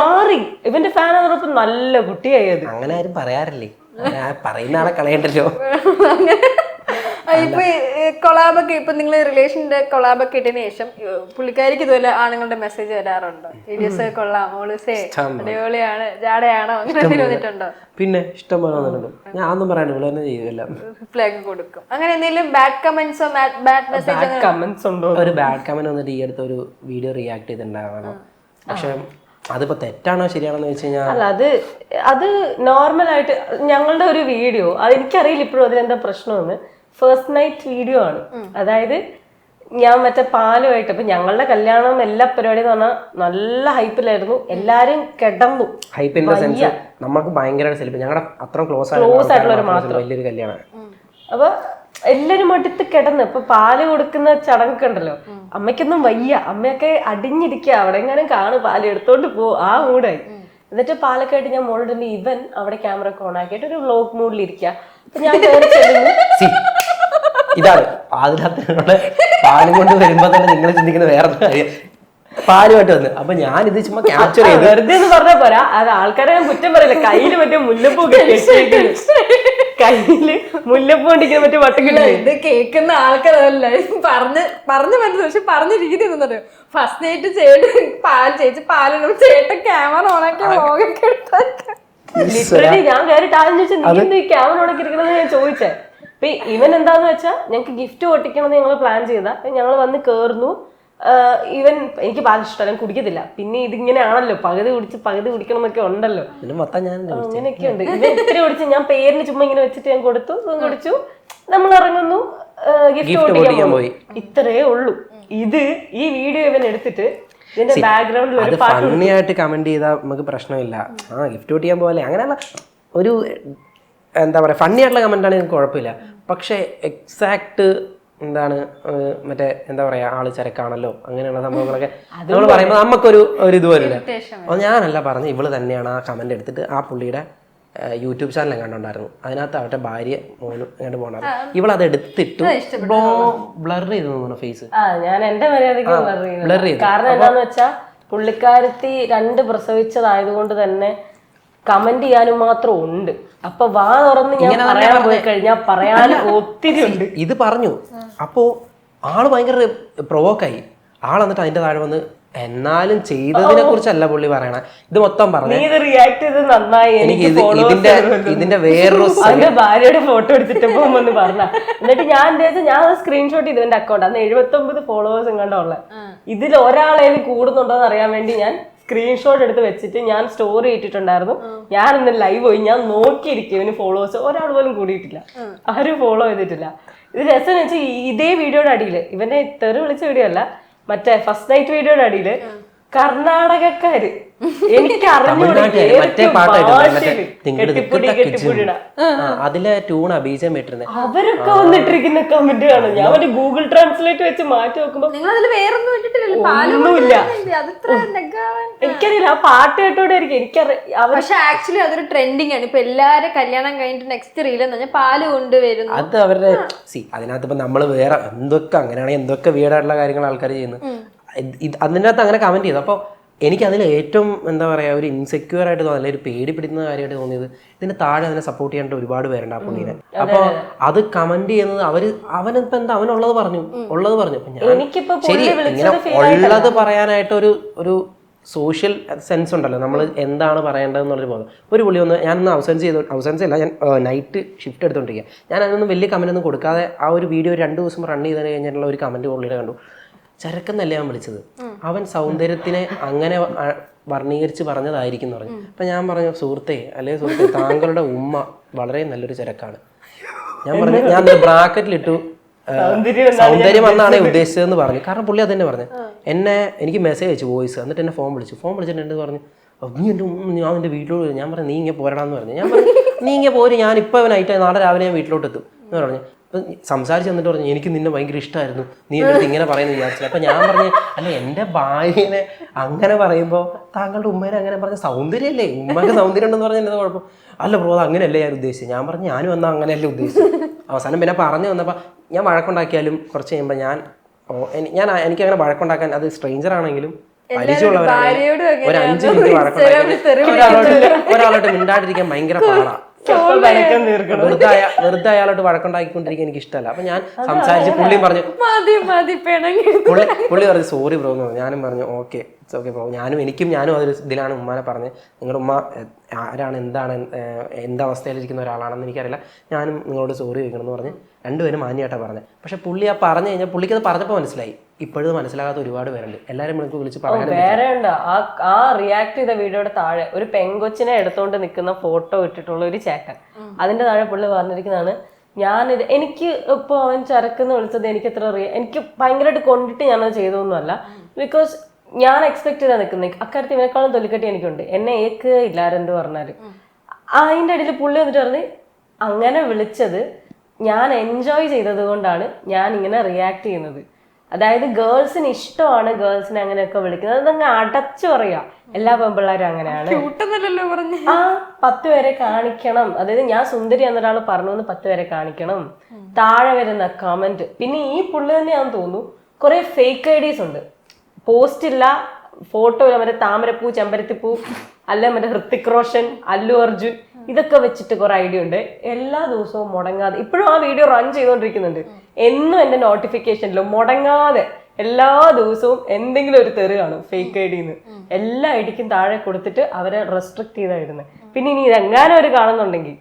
മാറി. ഇവന്റെ ഫാനാന്ന് പറഞ്ഞപ്പോ നല്ല കുട്ടിയായി. അത് അങ്ങനെ ആരും പറയാറില്ലേ, പറയുന്ന ആളെ കളയണ്ടല്ലോ. ഇപ്പൊ കൊളാബൊക്കെ ഇപ്പൊ നിങ്ങൾ റിലേഷന്റെ കൊളാബൊക്കെ ഇട്ടതിന് ശേഷം പുള്ളിക്കാരിക്ക് ഇതുപോലെ ആണുങ്ങളുടെ മെസ്സേജ് വരാറുണ്ടോ? വീഡിയോസ് കൊള്ളാം, മോളിസേ അടിപൊളിയാണ്, ജാടയാണോ, അങ്ങനെ എന്തെങ്കിലും വന്നിട്ടുണ്ടോ? പിന്നെ ഇഷ്ടം പോലെ വന്നിട്ടുണ്ട്. ഞാൻ ഒന്നും പറയാണ്ട് ഇവിടെ തന്നെ ചെയ്തില്ല, ഫ്ലാഗ് കൊടുക്കും. അങ്ങനെ എന്തെങ്കിലും ബാഡ് കമന്റ്സോ ബാഡ് മെസ്സേജ് കമന്റ്സ് ഉണ്ടോ? ഒരു ബാഡ് കമന്റ് വന്നിട്ട് ഈ അടുത്ത് ഒരു വീഡിയോ റിയാക്ട് ചെയ്തിട്ടുണ്ടായിരുന്നു. പക്ഷെ അതിപ്പോ തെറ്റാണോ ശരിയാണോ എന്ന് വെച്ച് കഴിഞ്ഞാൽ, അല്ല, അത് നോർമലായിട്ട് ഞങ്ങളുടെ ഒരു വീഡിയോ, അതെനിക്കറിയില്ല ഇപ്പോഴും അതിലെന്താ പ്രശ്നമെന്ന്. ഫസ്റ്റ് നൈറ്റ് വീഡിയോ ആണ്. അതായത് ഞാൻ മറ്റേ പാലുമായിട്ട്, അപ്പൊ ഞങ്ങളുടെ കല്യാണം എല്ലാ പരിപാടി എന്ന് പറഞ്ഞാൽ നല്ല ഹൈപ്പിലായിരുന്നു. എല്ലാരും കിടന്നു. ഹൈപ്പിന്റെ സെൻസ് നമുക്ക് ഭയങ്കര സെലിബ്രേറ്റ്, ഞങ്ങളുടെ അത്ര ക്ലോസ് ആയിട്ടുള്ളവർ മാത്രം വലിയൊരു കല്യാണം. അപ്പൊ എല്ലാരും അടുത്ത് കിടന്ന് ഇപ്പൊ പാല് കൊടുക്കുന്ന ചടങ്ങൊക്കെ ഉണ്ടല്ലോ, അമ്മയ്ക്കൊന്നും വയ്യ, അമ്മയൊക്കെ അടിഞ്ഞിരിക്കുക, അവിടെ എങ്ങാനും പാല് എടുത്തോണ്ട് പോ, ആ മൂടായി. എന്നിട്ട് പാലൊക്കെ ആയിട്ട് ഞാൻ മോളിടുമ്പോ ഇവൻ അവിടെ ക്യാമറ ഒക്കെ ഓൺ ആക്കിയിട്ട് ഒരു വ്ലോഗ് മൂഡിൽ ഇരിക്കുക. അപ്പൊ ഞാൻ ഇതാണ് അതിനകത്ത് പാലും കൊണ്ട് വരുമ്പോ തന്നെ നിങ്ങൾ ചിന്തിക്കുന്ന വേറെ കാര്യം, പാലുമായിട്ട് വന്ന്. അപ്പൊ ഞാൻ ഇത് ചുമ്മാ ക്യാപ്ചർ ചെയ്ത് വെറുതെ എന്ന് പറഞ്ഞാ പോരാ, അത് ആൾക്കാരെ ഞാൻ കുറ്റം പറയില്ല. കയ്യില് മറ്റേ മുല്ലപ്പൂ കയ്യില് മുല്ലപ്പൂ കൊണ്ടിരിക്കുന്ന മറ്റേ വട്ടക്കില്ല. ഇത് കേൾക്കുന്ന ആൾക്കാരല്ല പറഞ്ഞു മനസ്സിലായി. പക്ഷെ പറഞ്ഞിരിക്കുന്നത് ഫസ്റ്റ് നൈറ്റ് ചേച്ചി പാലിടും, ചേട്ടൻ ക്യാമറ ഓണാക്കി വ്ലോഗൊക്കെ എടുത്തൊക്കെ. ലിറ്ററലി ഞാൻ കയറിട്ട് ആദ്യം ചോദിച്ചാൽ നീ എന്ത് ക്യാമറ ഓണാക്കി ഇരിക്കണമെന്ന് ഞാൻ ചോദിച്ചേ. അപ്പൊ ഇവൻ എന്താന്ന് വെച്ചാൽ ഞങ്ങക്ക് ഗിഫ്റ്റ് പൊട്ടിക്കണമെന്ന് ഞങ്ങൾ പ്ലാൻ ചെയ്താ. ഞങ്ങൾ വന്ന് കേറുന്നു. ഇവൻ എനിക്ക് പാൽ ഇഷ്ടമല്ല, കുടിക്കത്തില്ല. പിന്നെ ഇതിങ്ങനെയാണല്ലോ, പകുതി കുടിക്കണം എന്നൊക്കെ ഉണ്ടല്ലോ, അങ്ങനെയൊക്കെ ഉണ്ട്. ഇവൻ ഇത്തിരി കുടിച്ച് ഞാൻ പേരിന് ചുമ്മാ ഇങ്ങനെ വെച്ചിട്ട് ഞാൻ കുടിച്ചു. നമ്മൾ ഇറങ്ങുന്നു, ഗിഫ്റ്റ് പൊട്ടിക്കാൻ പോയി. ഇത്രേ ഉള്ളൂ. ഈ വീഡിയോ ഇവൻ എടുത്തിട്ട് ഇതിന്റെ ബാക്ക്ഗ്രൗണ്ടിൽ ഒരു ഫണ്ണിയായിട്ട് കമന്റ് ചെയ്താൽ നമുക്ക് പ്രശ്നമില്ല. ഗിഫ്റ്റ് പൊട്ടിക്കാൻ പോലെ അങ്ങനെയുള്ള ഒരു എന്താ പറയാ ഫണ്ണി ആയിട്ടുള്ള കമന്റ് ആണെങ്കിൽ കുഴപ്പമില്ല. പക്ഷെ എക്സാക്ട് എന്താണ് മറ്റേ എന്താ പറയാ ആള് ചരക്കാണല്ലോ അങ്ങനെയുള്ള സംഭവങ്ങളൊക്കെ നമ്മൾ പറയുമ്പോൾ നമുക്കൊരു ഇതുപോലില്ല. അപ്പോൾ ഞാനല്ല പറഞ്ഞു, ഇവള് തന്നെയാണ് ആ കമന്റ് എടുത്തിട്ട് ആ പുള്ളിയുടെ യൂട്യൂബ് ചാനൽ കണ്ടുണ്ടായിരുന്നു. അതിനകത്ത് അവരുടെ ഭാര്യ മോനും എങ്ങോട്ട് പോകണ്ടായിരുന്നു. ഇവളത് എടുത്തിട്ട് ബ്ലർ ചെയ്തു തോന്നുന്നു ഫേസ്. ഞാൻ എന്റെ മര്യാദക്ക് ബ്ലർ ചെയ്തു. കാരണം എന്താന്ന് വെച്ചാ പുള്ളിക്കാരത്തി 2 പ്രസവിച്ചതായതുകൊണ്ട് തന്നെ കമന്റ് ചെയ്യാനും മാത്രം ഉണ്ട്. അപ്പൊ വാ തുറന്ന് ഞാൻ പറയാൻ പോയി കഴിഞ്ഞാൽ പറയാൻ ഒത്തിരി ഉണ്ട്. ഇത് പറഞ്ഞു. അപ്പോ ആള് ഭയങ്കര പ്രൊവോക്കായി. ആൾ എന്നിട്ട് അതിന്റെ താഴെ വന്ന് എന്നാലും ചെയ്തതിനെ കുറിച്ചല്ല പുള്ളി പറയണ, ഇത് മൊത്തം പറഞ്ഞു. റിയാക്ട് ചെയ്ത് നന്നായി, എനിക്ക് ഇതിന്റെ വേറൊരു അതിന്റെ ഭാര്യയുടെ ഫോട്ടോ എടുത്തിട്ട് പോകുമെന്ന് പറഞ്ഞ. എന്നിട്ട് ഞാൻ സ്ക്രീൻഷോട്ട് ചെയ്തു എന്റെ അക്കൗണ്ട്. അന്ന് 79 ഫോളോവേഴ്സ് എങ്ങാണ്ടുള്ള. ഇതിൽ ഒരാളേലും കൂടുന്നുണ്ടോ എന്ന് അറിയാൻ വേണ്ടി ഞാൻ സ്ക്രീൻഷോട്ട് എടുത്ത് വെച്ചിട്ട് ഞാൻ സ്റ്റോറി ഇട്ടിട്ടുണ്ടായിരുന്നു. ഞാൻ ഇന്ന് ലൈവ് പോയി ഞാൻ നോക്കിയിരിക്കും ഇവന് ഫോളോവേഴ്സ് ഒരാൾ പോലും കൂടിയിട്ടില്ല, ആരും ഫോളോ ചെയ്തിട്ടില്ല. ഇത് രസം വെച്ചാൽ ഇതേ വീഡിയോയുടെ അടിയില്, ഇവന്റെ തെറി വിളിച്ച വീഡിയോ അല്ല, മറ്റേ ഫസ്റ്റ് നൈറ്റ് വീഡിയോയുടെ അടിയില് കർണാടകക്കാര് എനിക്ക് അതിലെ ട്യൂൺ ബീജം ഇട്ടിരുന്നത് അവരൊക്കെ വന്നിട്ടിരിക്കുന്ന കമന്റ് കാണും. ഞാൻ ഒരു ഗൂഗിൾ ട്രാൻസ്ലേറ്റ് വെച്ച് മാറ്റി നോക്കുമ്പോ ഒന്നുമില്ല. എനിക്കറിയില്ല, ആ പാട്ട് കേട്ടോടെ ആയിരിക്കും എനിക്കറിയാം. പക്ഷെ ആക്ച്വലി അതൊരു ട്രെൻഡിങ് ആണ്. ഇപ്പൊ എല്ലാരും കല്യാണം കഴിഞ്ഞിട്ട് നെക്സ്റ്റ് റീൽ എന്ന് പറഞ്ഞാൽ പാല് കൊണ്ടുവരുന്നു. അത് അവരുടെ അതിനകത്ത് ഇപ്പൊ നമ്മള് വേറെ എന്തൊക്കെ അങ്ങനെയാണെങ്കിൽ എന്തൊക്കെ വീടായിട്ടുള്ള കാര്യങ്ങൾ ആൾക്കാർ ചെയ്യുന്നു. അതിനകത്ത് അങ്ങനെ കമന്റ് ചെയ്തു. അപ്പോൾ എനിക്ക് അതിൽ ഏറ്റവും എന്താ പറയുക ഒരു ഇൻസെക്യൂർ ആയിട്ട് തോന്നില്ല, ഒരു പേടി പിടിക്കുന്ന കാര്യമായിട്ട് തോന്നിയത് ഇതിന്റെ താഴെ അതിനെ സപ്പോർട്ട് ചെയ്യാനായിട്ട് ഒരുപാട് പേരുണ്ട് ആ പുള്ളിനെ. അപ്പോൾ അത് കമന്റ് ചെയ്യുന്നത് അവനിപ്പോ എന്താ അവനുള്ളത് പറഞ്ഞു. അപ്പൊ ഞാൻ ശരി ഇങ്ങനെ ഉള്ളത് പറയാനായിട്ട് ഒരു സോഷ്യൽ സെൻസ് ഉണ്ടല്ലോ, നമ്മൾ എന്താണ് പറയേണ്ടതെന്നുള്ളൊരു ബോധം. ഒരു പുള്ളി ഒന്ന് ഞാനൊന്ന് അവസാനിച്ചല്ല, ഞാൻ നൈറ്റ് ഷിഫ്റ്റ് എടുത്തുകൊണ്ടിരിക്കുക. ഞാൻ അതിനൊന്നും വലിയ കമൻ്റ് ഒന്നും കൊടുക്കാതെ ആ ഒരു വീഡിയോ 2 ദിവസം റൺ ചെയ്തതിന് കഴിഞ്ഞിട്ടുള്ള ഒരു കമൻറ്റ് പുള്ളിയുടെ കണ്ടു. ചരക്കെന്നല്ലേ ഞാൻ വിളിച്ചത്, അവൻ സൗന്ദര്യത്തിനെ അങ്ങനെ വർണ്ണീകരിച്ച് പറഞ്ഞതായിരിക്കും എന്ന് പറഞ്ഞു. അപ്പം ഞാൻ പറഞ്ഞു, സുഹൃത്തെ താങ്കളുടെ ഉമ്മ വളരെ നല്ലൊരു ചരക്കാണ്. ഞാൻ പറഞ്ഞു, ഞാൻ ബ്രാക്കറ്റിലിട്ടു സൗന്ദര്യം എന്നാണ് ഉദ്ദേശിച്ചതെന്ന് പറഞ്ഞു. കാരണം പുള്ളി അത് തന്നെ പറഞ്ഞു. എനിക്ക് മെസ്സേജ് അയച്ചു വോയിസ്, എന്നിട്ട് എന്നെ ഫോൺ വിളിച്ചിട്ട് എൻ്റെ പറഞ്ഞു, നീ എൻ്റെ ഞാൻ എൻ്റെ വീട്ടിലോട്ട് വരും. ഞാൻ പറഞ്ഞു, നീ ഇങ്ങനെ പോരടാന്ന് പറഞ്ഞു. ഞാൻ പറഞ്ഞു, നീ ഇങ്ങനെ പോര്, ഞാൻ ഇപ്പോൾ നൈറ്റ് നാളെ രാവിലെ ഞാൻ വീട്ടിലോട്ട് എത്തും എന്ന് പറഞ്ഞു. അപ്പം സംസാരിച്ച് എന്നിട്ട് പറഞ്ഞു, എനിക്ക് നിന്നെ ഭയങ്കര ഇഷ്ടമായിരുന്നു, നീ എൻ്റെ അടുത്ത് ഇങ്ങനെ പറയുന്നത് വിചാരിച്ചില്ല. അപ്പം ഞാൻ പറഞ്ഞു, അല്ല എൻ്റെ ഭാര്യനെ അങ്ങനെ പറയുമ്പോൾ താങ്കളുടെ ഉമ്മേനെ അങ്ങനെ പറഞ്ഞ സൗന്ദര്യമല്ലേ, ഉമ്മക്ക് സൗന്ദര്യം ഉണ്ടെന്ന് പറഞ്ഞാൽ എന്താ കുഴപ്പം? അല്ല ബ്രോ, അങ്ങനെയല്ലേ ഞാൻ ഉദ്ദേശിച്ചത്. ഞാൻ പറഞ്ഞു, ഞാനും വന്നാൽ അങ്ങനെയല്ലേ ഉദ്ദേശിച്ചത്. അവസാനം പിന്നെ പറഞ്ഞു വന്നപ്പോൾ ഞാൻ വഴക്കുണ്ടാക്കിയാലും കുറച്ച് കഴിയുമ്പോൾ എനിക്കങ്ങനെ വഴക്കുണ്ടാക്കാൻ, അത് സ്ട്രേഞ്ചർ ആണെങ്കിലും പരിചയമുള്ളവരാണെങ്കിലും ഒരു 5 മിനിറ്റ് വഴക്കുണ്ടാക്കി ഒരാളോട്ട് മിണ്ടാണ്ടിരിക്കാൻ ഭയങ്കര പാടാണ്. വെറുതെ അയാളോട്ട് വഴക്കുണ്ടാക്കിക്കൊണ്ടിരിക്കാൻ എനിക്ക് ഇഷ്ടമല്ല. അപ്പൊ ഞാൻ സംസാരിച്ച് പുള്ളിയും പറഞ്ഞു, പുള്ളി പറഞ്ഞു സോറി ബ്രോ എന്ന് പറഞ്ഞു. ഞാനും പറഞ്ഞു ഓക്കെ ബ്രോ, ഞാനും അതൊരു ഇതിലാണ് ഉമ്മാനെ പറഞ്ഞത്. നിങ്ങളുടെ ഉമ്മ ആരാണ്, എന്താ അവസ്ഥയിലിരിക്കുന്ന ഒരാളാണെന്ന് എനിക്കറിയില്ല, ഞാനും നിങ്ങളോട് സോറി ചോദിക്കണം എന്ന് പറഞ്ഞ് രണ്ടുപേരും മാന്യമായിട്ടാണ് പറഞ്ഞത്. പക്ഷെ പുള്ളി ആ പറഞ്ഞു കഴിഞ്ഞാൽ പുള്ളിക്ക് അത് പറഞ്ഞപ്പോൾ മനസ്സിലായി. ഇപ്പോഴും മനസ്സിലാകാത്ത ഒരുപാട് പേരുണ്ട്. എല്ലാവരും വിളിച്ച് പറയാൻ വേറെ ഉണ്ട്. ആ റിയാക്ട് ചെയ്ത വീഡിയോയുടെ താഴെ ഒരു പെങ്കൊച്ചിനെ എടുത്തോണ്ട് നിൽക്കുന്ന ഫോട്ടോ ഇട്ടിട്ടുള്ള ഒരു ചേട്ടൻ, അതിന്റെ താഴെ പുള്ളി പറഞ്ഞിരിക്കുന്നതാണ്, ഞാനിത് എനിക്ക് ഇപ്പോൾ അവൻ ചരക്കെന്ന് വിളിച്ചത് എനിക്ക് ഭയങ്കരമായിട്ട് കൊണ്ടിട്ട് ഞാനത് ചെയ്തതൊന്നുമല്ല. ബിക്കോസ് ഞാൻ എക്സ്പെക്ട് ചെയ്താൽ നിൽക്കുന്നത് അക്കാര്യത്തിൽ ഇവനേക്കാളും തൊലിക്കട്ടി എനിക്കുണ്ട്, എന്നെ ഇല്ലാരെന്ത് പറഞ്ഞാല്. അതിൻ്റെ ഇടയിൽ പുള്ളി വന്നിട്ട് പറഞ്ഞ്, അങ്ങനെ വിളിച്ചത് ഞാൻ എൻജോയ് ചെയ്തത് കൊണ്ടാണ് ഞാൻ ഇങ്ങനെ റിയാക്ട് ചെയ്യുന്നത്. അതായത് ഗേൾസിന് ഇഷ്ടമാണ് ഗേൾസിനെ അങ്ങനെയൊക്കെ വിളിക്കുന്നത്. അതങ്ങ് അടച്ചു പറയാ, എല്ലാ പെൺപിള്ളേരും അങ്ങനെയാണ്. 10 പേരെ കാണിക്കണം, അതായത് ഞാൻ സുന്ദരി എന്നൊരാൾ പറഞ്ഞു എന്ന് 10 പേരെ കാണിക്കണം. താഴെ വരുന്ന കമന്റ്, പിന്നെ ഈ പുള്ളി തന്നെയാണെന്ന് തോന്നുന്നു, കുറെ ഫേക്ക് ഐഡീസ് ഉണ്ട്. പോസ്റ്റ് ഇല്ല, ഫോട്ടോ ഇല്ല, മറ്റേ താമരപ്പൂ, ചെമ്പരത്തിപ്പൂ, അല്ല മറ്റേ ഹൃത്തിക് റോഷൻ, അല്ലു അർജുൻ, ഇതൊക്കെ വെച്ചിട്ട് കുറെ ഐഡിയ ഉണ്ട്. എല്ലാ ദിവസവും മുടങ്ങാതെ ഇപ്പോഴും ആ വീഡിയോ റൺ ചെയ്തുകൊണ്ടിരിക്കുന്നുണ്ട്. എന്നും എന്റെ നോട്ടിഫിക്കേഷനിലും മുടങ്ങാതെ എല്ലാ ദിവസവും എന്തെങ്കിലും ഒരു തെറി കാണും ഫേക്ക് ഐഡിന്ന്. എല്ലാ ഐഡിക്കും താഴെ കൊടുത്തിട്ട് അവരെ റെസ്ട്രിക്ട് ചെയ്തായിരുന്നു. പിന്നെ ഇനി ഇതെങ്ങാനും അവർ കാണുന്നുണ്ടെങ്കിൽ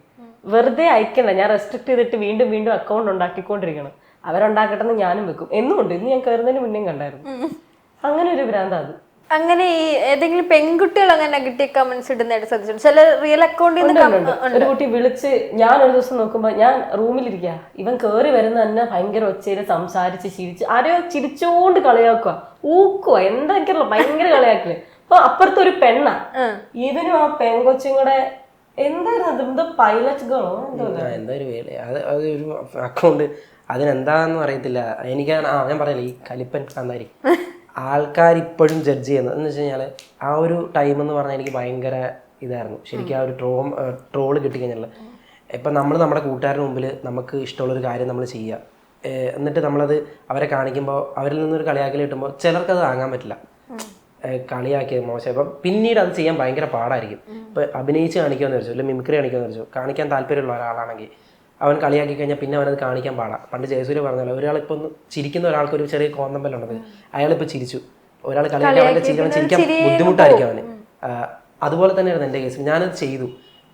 വെറുതെ അയക്കണ്ട, ഞാൻ റെസ്ട്രിക്ട് ചെയ്തിട്ട് വീണ്ടും വീണ്ടും അക്കൗണ്ട് ഉണ്ടാക്കിക്കൊണ്ടിരിക്കണം. അവരുണ്ടാക്കട്ടെന്ന് ഞാനും വെക്കും എന്നുമുണ്ട്. ഇന്ന് ഞാൻ കയറുന്നതിന് മുന്നേ കണ്ടായിരുന്നു. അങ്ങനെ ഒരു ഭ്രാന്ത അത്. അങ്ങനെ ഈ ഏതെങ്കിലും പെൺകുട്ടികൾ അങ്ങനെ നെഗറ്റീവ് കമന്റ്സ് ഇടുന്നതായിട്ട് ശ്രദ്ധിച്ചിട്ടുണ്ട്. ചില റിയൽ അക്കൗണ്ടിൽ ഒരു കുട്ടി വിളിച്ച്, ഞാൻ ഒരു ദിവസം നോക്കുമ്പോ ഞാൻ റൂമിലിരിക്കുക, ഇവൻ കേറി വരുന്ന തന്നെ ഭയങ്കര ഒച്ചയില് സംസാരിച്ച് ചിരിച്ച് ആരെയോ ചിരിച്ചോണ്ട് കളിയാക്കുക, ഊക്കുക, എന്തൊക്കെയല്ലോ ഭയങ്കര കളിയാക്കല്. അപ്പൊ അപ്പുറത്തെ ഒരു പെണ്ണ, ഇവനും ആ പെൺകൊച്ചും കൂടെ എന്തായിരുന്നു എന്തോ പൈലറ്റ് ഗേളോ എന്താ ഒരു അതൊരു അക്കൗണ്ട്, അതിനെന്താണെന്നും അറിയത്തില്ല. എനിക്കാണ് ഞാൻ പറഞ്ഞില്ല, ഈ കലിപ്പൻ കാന്താരി ആൾക്കാർ ഇപ്പോഴും ജഡ്ജ് ചെയ്യുന്നത് എന്ന് വെച്ച് കഴിഞ്ഞാൽ ആ ഒരു ടൈം എന്ന് പറഞ്ഞാൽ എനിക്ക് ഭയങ്കര ഇതായിരുന്നു ശരിക്കും. ആ ഒരു ട്രോള് കിട്ടിക്കഴിഞ്ഞാൽ ഇപ്പം നമ്മൾ നമ്മുടെ കൂട്ടുകാരുടെ മുമ്പിൽ നമുക്ക് ഇഷ്ടമുള്ളൊരു കാര്യം നമ്മൾ ചെയ്യുക, എന്നിട്ട് നമ്മളത് അവരെ കാണിക്കുമ്പോൾ അവരിൽ നിന്നൊരു കളിയാക്കൽ കിട്ടുമ്പോൾ ചിലർക്കത് താങ്ങാൻ പറ്റില്ല. കളിയാക്കിയത് മോശം, അപ്പം പിന്നീട് അത് ചെയ്യാൻ ഭയങ്കര പാടായിരിക്കും. ഇപ്പം അഭിനയിച്ച് കാണിക്കുമെന്ന് വെച്ചു, അല്ലെങ്കിൽ മിമിക്രി കാണിക്കുമെന്ന് വെച്ചു, കാണിക്കാൻ താല്പര്യമുള്ള ഒരാളാണെങ്കിൽ അവൻ കളിയാക്കി കഴിഞ്ഞാൽ പിന്നെ അവനത് കാണിക്കാൻ പാടാം. പണ്ട് ജയസൂര്യ പറഞ്ഞല്ലോ, ഒരാളിപ്പോൾ ഒന്ന് ചിരിക്കുന്ന ഒരാൾക്ക് ഒരു ചെറിയ കോന്തമ്പലുള്ളത്, അയാളിപ്പോൾ ചിരിച്ചു, ഒരാൾ കളിയാക്കി അവൻ്റെ ചിരിക്കാൻ ബുദ്ധിമുട്ടായിരിക്കും അവന്. അതുപോലെ തന്നെയായിരുന്നു എൻ്റെ കേസ്. ഞാനത് ചെയ്തു,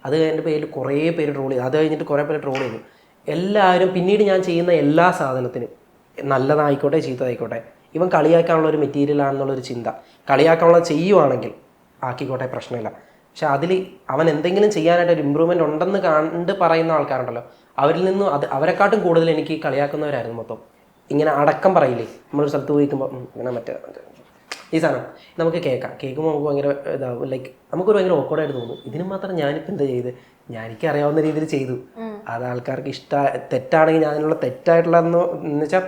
അത് എൻ്റെ പേരിൽ കുറേ പേര് ട്രോൾ ചെയ്തു, അത് കഴിഞ്ഞിട്ട് കുറേ പേര് ട്രോൾ ചെയ്തു. എല്ലാവരും പിന്നീട് ഞാൻ ചെയ്യുന്ന എല്ലാ സാധനത്തിനും നല്ലതായിക്കോട്ടെ ചീത്തതായിക്കോട്ടെ ഇവൻ കളിയാക്കാനുള്ള ഒരു മെറ്റീരിയൽ ആണെന്നുള്ളൊരു ചിന്ത, കളിയാക്കാനുള്ളത് ചെയ്യുവാണെങ്കിൽ ആക്കിക്കോട്ടെ, പ്രശ്നമില്ല. പക്ഷെ അതിൽ അവൻ എന്തെങ്കിലും ചെയ്യാനായിട്ട് ഒരു ഇമ്പ്രൂവ്മെൻ്റ് ഉണ്ടെന്ന് കണ്ട് പറയുന്ന ആൾക്കാരുണ്ടല്ലോ, അവരിൽ നിന്നും അവരെക്കാട്ടും കൂടുതൽ എനിക്ക് കളിയാക്കുന്നവരായിരുന്നു മൊത്തം. ഇങ്ങനെ അടക്കം പറയില്ലേ, നമ്മളൊരു സ്ഥലത്ത് പോയിക്കുമ്പോൾ ഇങ്ങനെ മറ്റേ ഈ സാധനം നമുക്ക് കേൾക്കുമ്പോൾ നമുക്ക് ഭയങ്കര ഇതാവും, ലൈക്ക് നമുക്കൊരു ഭയങ്കര ഓക്കോർഡായിട്ട് തോന്നും. ഇതിന് മാത്രം ഞാനിപ്പോൾ എന്താ ചെയ്ത്, എനിക്ക് അറിയാവുന്ന രീതിയിൽ ചെയ്തു, അത് ആൾക്കാർക്ക് തെറ്റാണെങ്കിൽ ഞാൻ അതിനുള്ള തെറ്റായിട്ടുള്ളതെന്ന് വെച്ചാൽ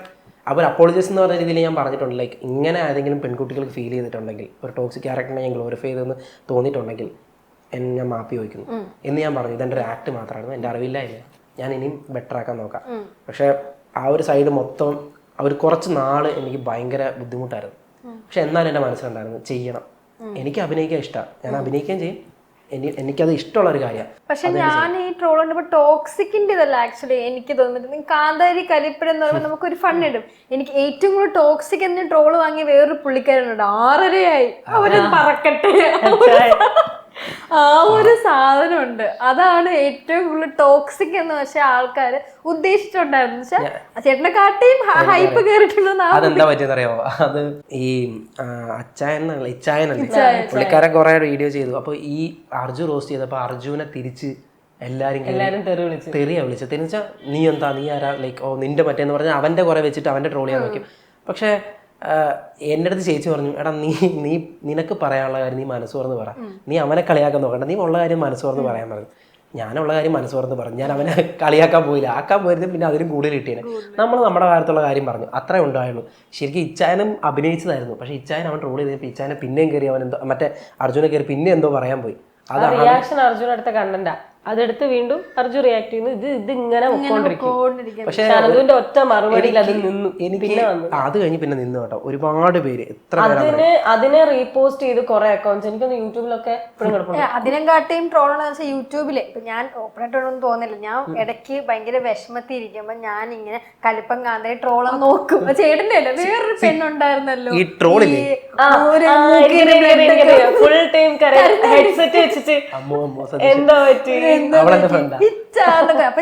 അവർ അപ്പോളജൈസ് എന്ന് പറഞ്ഞ രീതിയിൽ ഞാൻ പറഞ്ഞിട്ടുണ്ട്. ലൈക്ക് ഇങ്ങനെ ഏതെങ്കിലും പെൺകുട്ടികൾക്ക് ഫീൽ ചെയ്തിട്ടുണ്ടെങ്കിൽ, ഒരു ടോക്സിക് ക്യാരക്ടറിനെ ഞാൻ ഗ്ലോറിഫൈ ചെയ്തെന്ന് തോന്നിയിട്ടുണ്ടെങ്കിൽ ഞാൻ മാപ്പി ചോദിക്കുന്നു എന്ന് ഞാൻ പറഞ്ഞു. ഇതെൻ്റെ ഒരു ആക്ട് മാത്രമാണ്, എൻ്റെ അറിവില്ല, ഞാൻ ഇനിയും ബെറ്റർ ആക്കാൻ നോക്കാം. പക്ഷേ ആ ഒരു സൈഡ് മൊത്തം അവർ കുറച്ച് നാൾ എനിക്ക് ഭയങ്കര ബുദ്ധിമുട്ടായിരുന്നു. പക്ഷെ എന്നാലും എൻ്റെ മനസ്സിലുണ്ടായിരുന്നു ചെയ്യണം, എനിക്ക് അഭിനയിക്കാൻ ഇഷ്ടമാണ്, ഞാൻ അഭിനയിക്കുകയും ചെയ്യും, എനിക്കത് ഇഷ്ടമുള്ള ഒരു കാര്യമാണ്. പക്ഷെ ഞാൻ ഈ ട്രോൾ കണ്ടപ്പോ ടോക്സിക്കിന്റെ ഇതല്ല ആക്ച്വലി എനിക്ക് തോന്നുന്നത്. കാന്താരി കലിപ്പഴം എന്ന് പറയുമ്പോൾ നമുക്കൊരു ഫൺ ഇടും. എനിക്ക് ഏറ്റവും കൂടുതൽ ടോക്സിക് എന്ന് ട്രോള് വാങ്ങിയ വേറൊരു പുള്ളിക്കാരനുണ്ട്. 6:30 അവര് പറക്കട്ടെ ആ ഒരു സാധനമുണ്ട്. അതാണ് ഏറ്റവും കൂടുതൽ ടോക്സിക് എന്ന് പക്ഷെ ആൾക്കാര് ഉദ്ദേശിച്ചിട്ടുണ്ടായിരുന്നു. പക്ഷെ ചേട്ടനെ കാട്ടിയും ഹൈപ്പ് കയറിയിട്ടുണ്ടെന്ന്. അതെന്താ പറ്റിയെന്നറിയാമോ? അത് ഈ ഇച്ചായനല്ലേ പുള്ളിക്കാരൻ കുറെ വീഡിയോ ചെയ്തു. അപ്പൊ ഈ അർജു റോസ്റ്റ് ചെയ്തപ്പോ അർജുനെ തിരിച്ച് എല്ലാരും തെറിയാ വിളിച്ചത്. തെരിച്ചാ നീ എന്താ, നീ ആരാ, ലൈക്ക് ഓ നിന്റെ മറ്റേന്ന് പറഞ്ഞാൽ അവന്റെ കുറെ വെച്ചിട്ട് അവന്റെ ട്രോൾ ചെയ്യാൻ നോക്കും. പക്ഷെ എൻ്റെ അടുത്ത് ചേച്ചി പറഞ്ഞു, എടാ നീ നിനക്ക് പറയാനുള്ള കാര്യം നീ മനസ്സ് തുറന്ന് പറ, നീ അവനെ കളിയാക്കാൻ നോക്കണ്ട, നീ ഉള്ള കാര്യം മനസ്സ് തുറന്ന് പറയാൻ പറഞ്ഞു. ഞാനുള്ള കാര്യം മനസ്സ് തുറന്ന് പറഞ്ഞു. ഞാൻ അവനെ കളിയാക്കാൻ പോയില്ല. ആക്കാൻ പോയിരുന്നു പിന്നെ അതിനും കൂടുതൽ കിട്ടിയേനെ. നമ്മൾ നമ്മുടെ കാര്യത്തുള്ള കാര്യം പറഞ്ഞു, അത്രേ ഉണ്ടായുള്ളൂ. ശരിക്കും ഇച്ചായനും അഭിനയിച്ചതായിരുന്നു. പക്ഷെ ഇച്ചായൻ അവൻ ട്രോൾ ചെയ്തപ്പോൾ ഇച്ചായനെ പിന്നെയും കയറി അവൻ എന്തോ മറ്റേ അർജുനെ കയറി പിന്നെ എന്തോ പറയാൻ പോയി. റിയാക്ഷൻ അർജുൻ അടുത്ത കണ്ടന്റാ, അതെടുത്ത് വീണ്ടും അർജുൻ റിയാക്ട് ചെയ്യുന്നു. ഇത് ഇങ്ങനെ പക്ഷെ അതിന്റെ ഒറ്റ മറുപടിയിൽ അത് നിന്നു. എനിക്ക് അത് കഴിഞ്ഞ് പിന്നെ നിന്ന് കേട്ടോ ഒരുപാട് പേര്, എത്ര അതിനെ റീപോസ്റ്റ് ചെയ്ത് കുറെ അക്കൗണ്ട്സ് എനിക്കൊന്ന് യൂട്യൂബിലൊക്കെ അതിനെ കാട്ടിയും ട്രോളെന്ന് വെച്ചാൽ യൂട്യൂബില് ഇപ്പൊ ഞാൻ ഓപ്പണായിട്ടൊന്നും തോന്നില്ല. ഞാൻ ഇടയ്ക്ക് ഭയങ്കര വിഷമത്തിരിക്കുമ്പോ ഞാൻ ഇങ്ങനെ കലിപ്പം കാന്താരി ട്രോളം നോക്കും. ചേട്ടന്റെ അല്ലേ വേറൊരു പെണ്ണുണ്ടായിരുന്നല്ലോ ഈ ട്രോളില് ഫുൾ ടൈം ഹെഡ്സെറ്റ് വെച്ചിട്ട് എന്താ പറ്റി. അപ്പൊ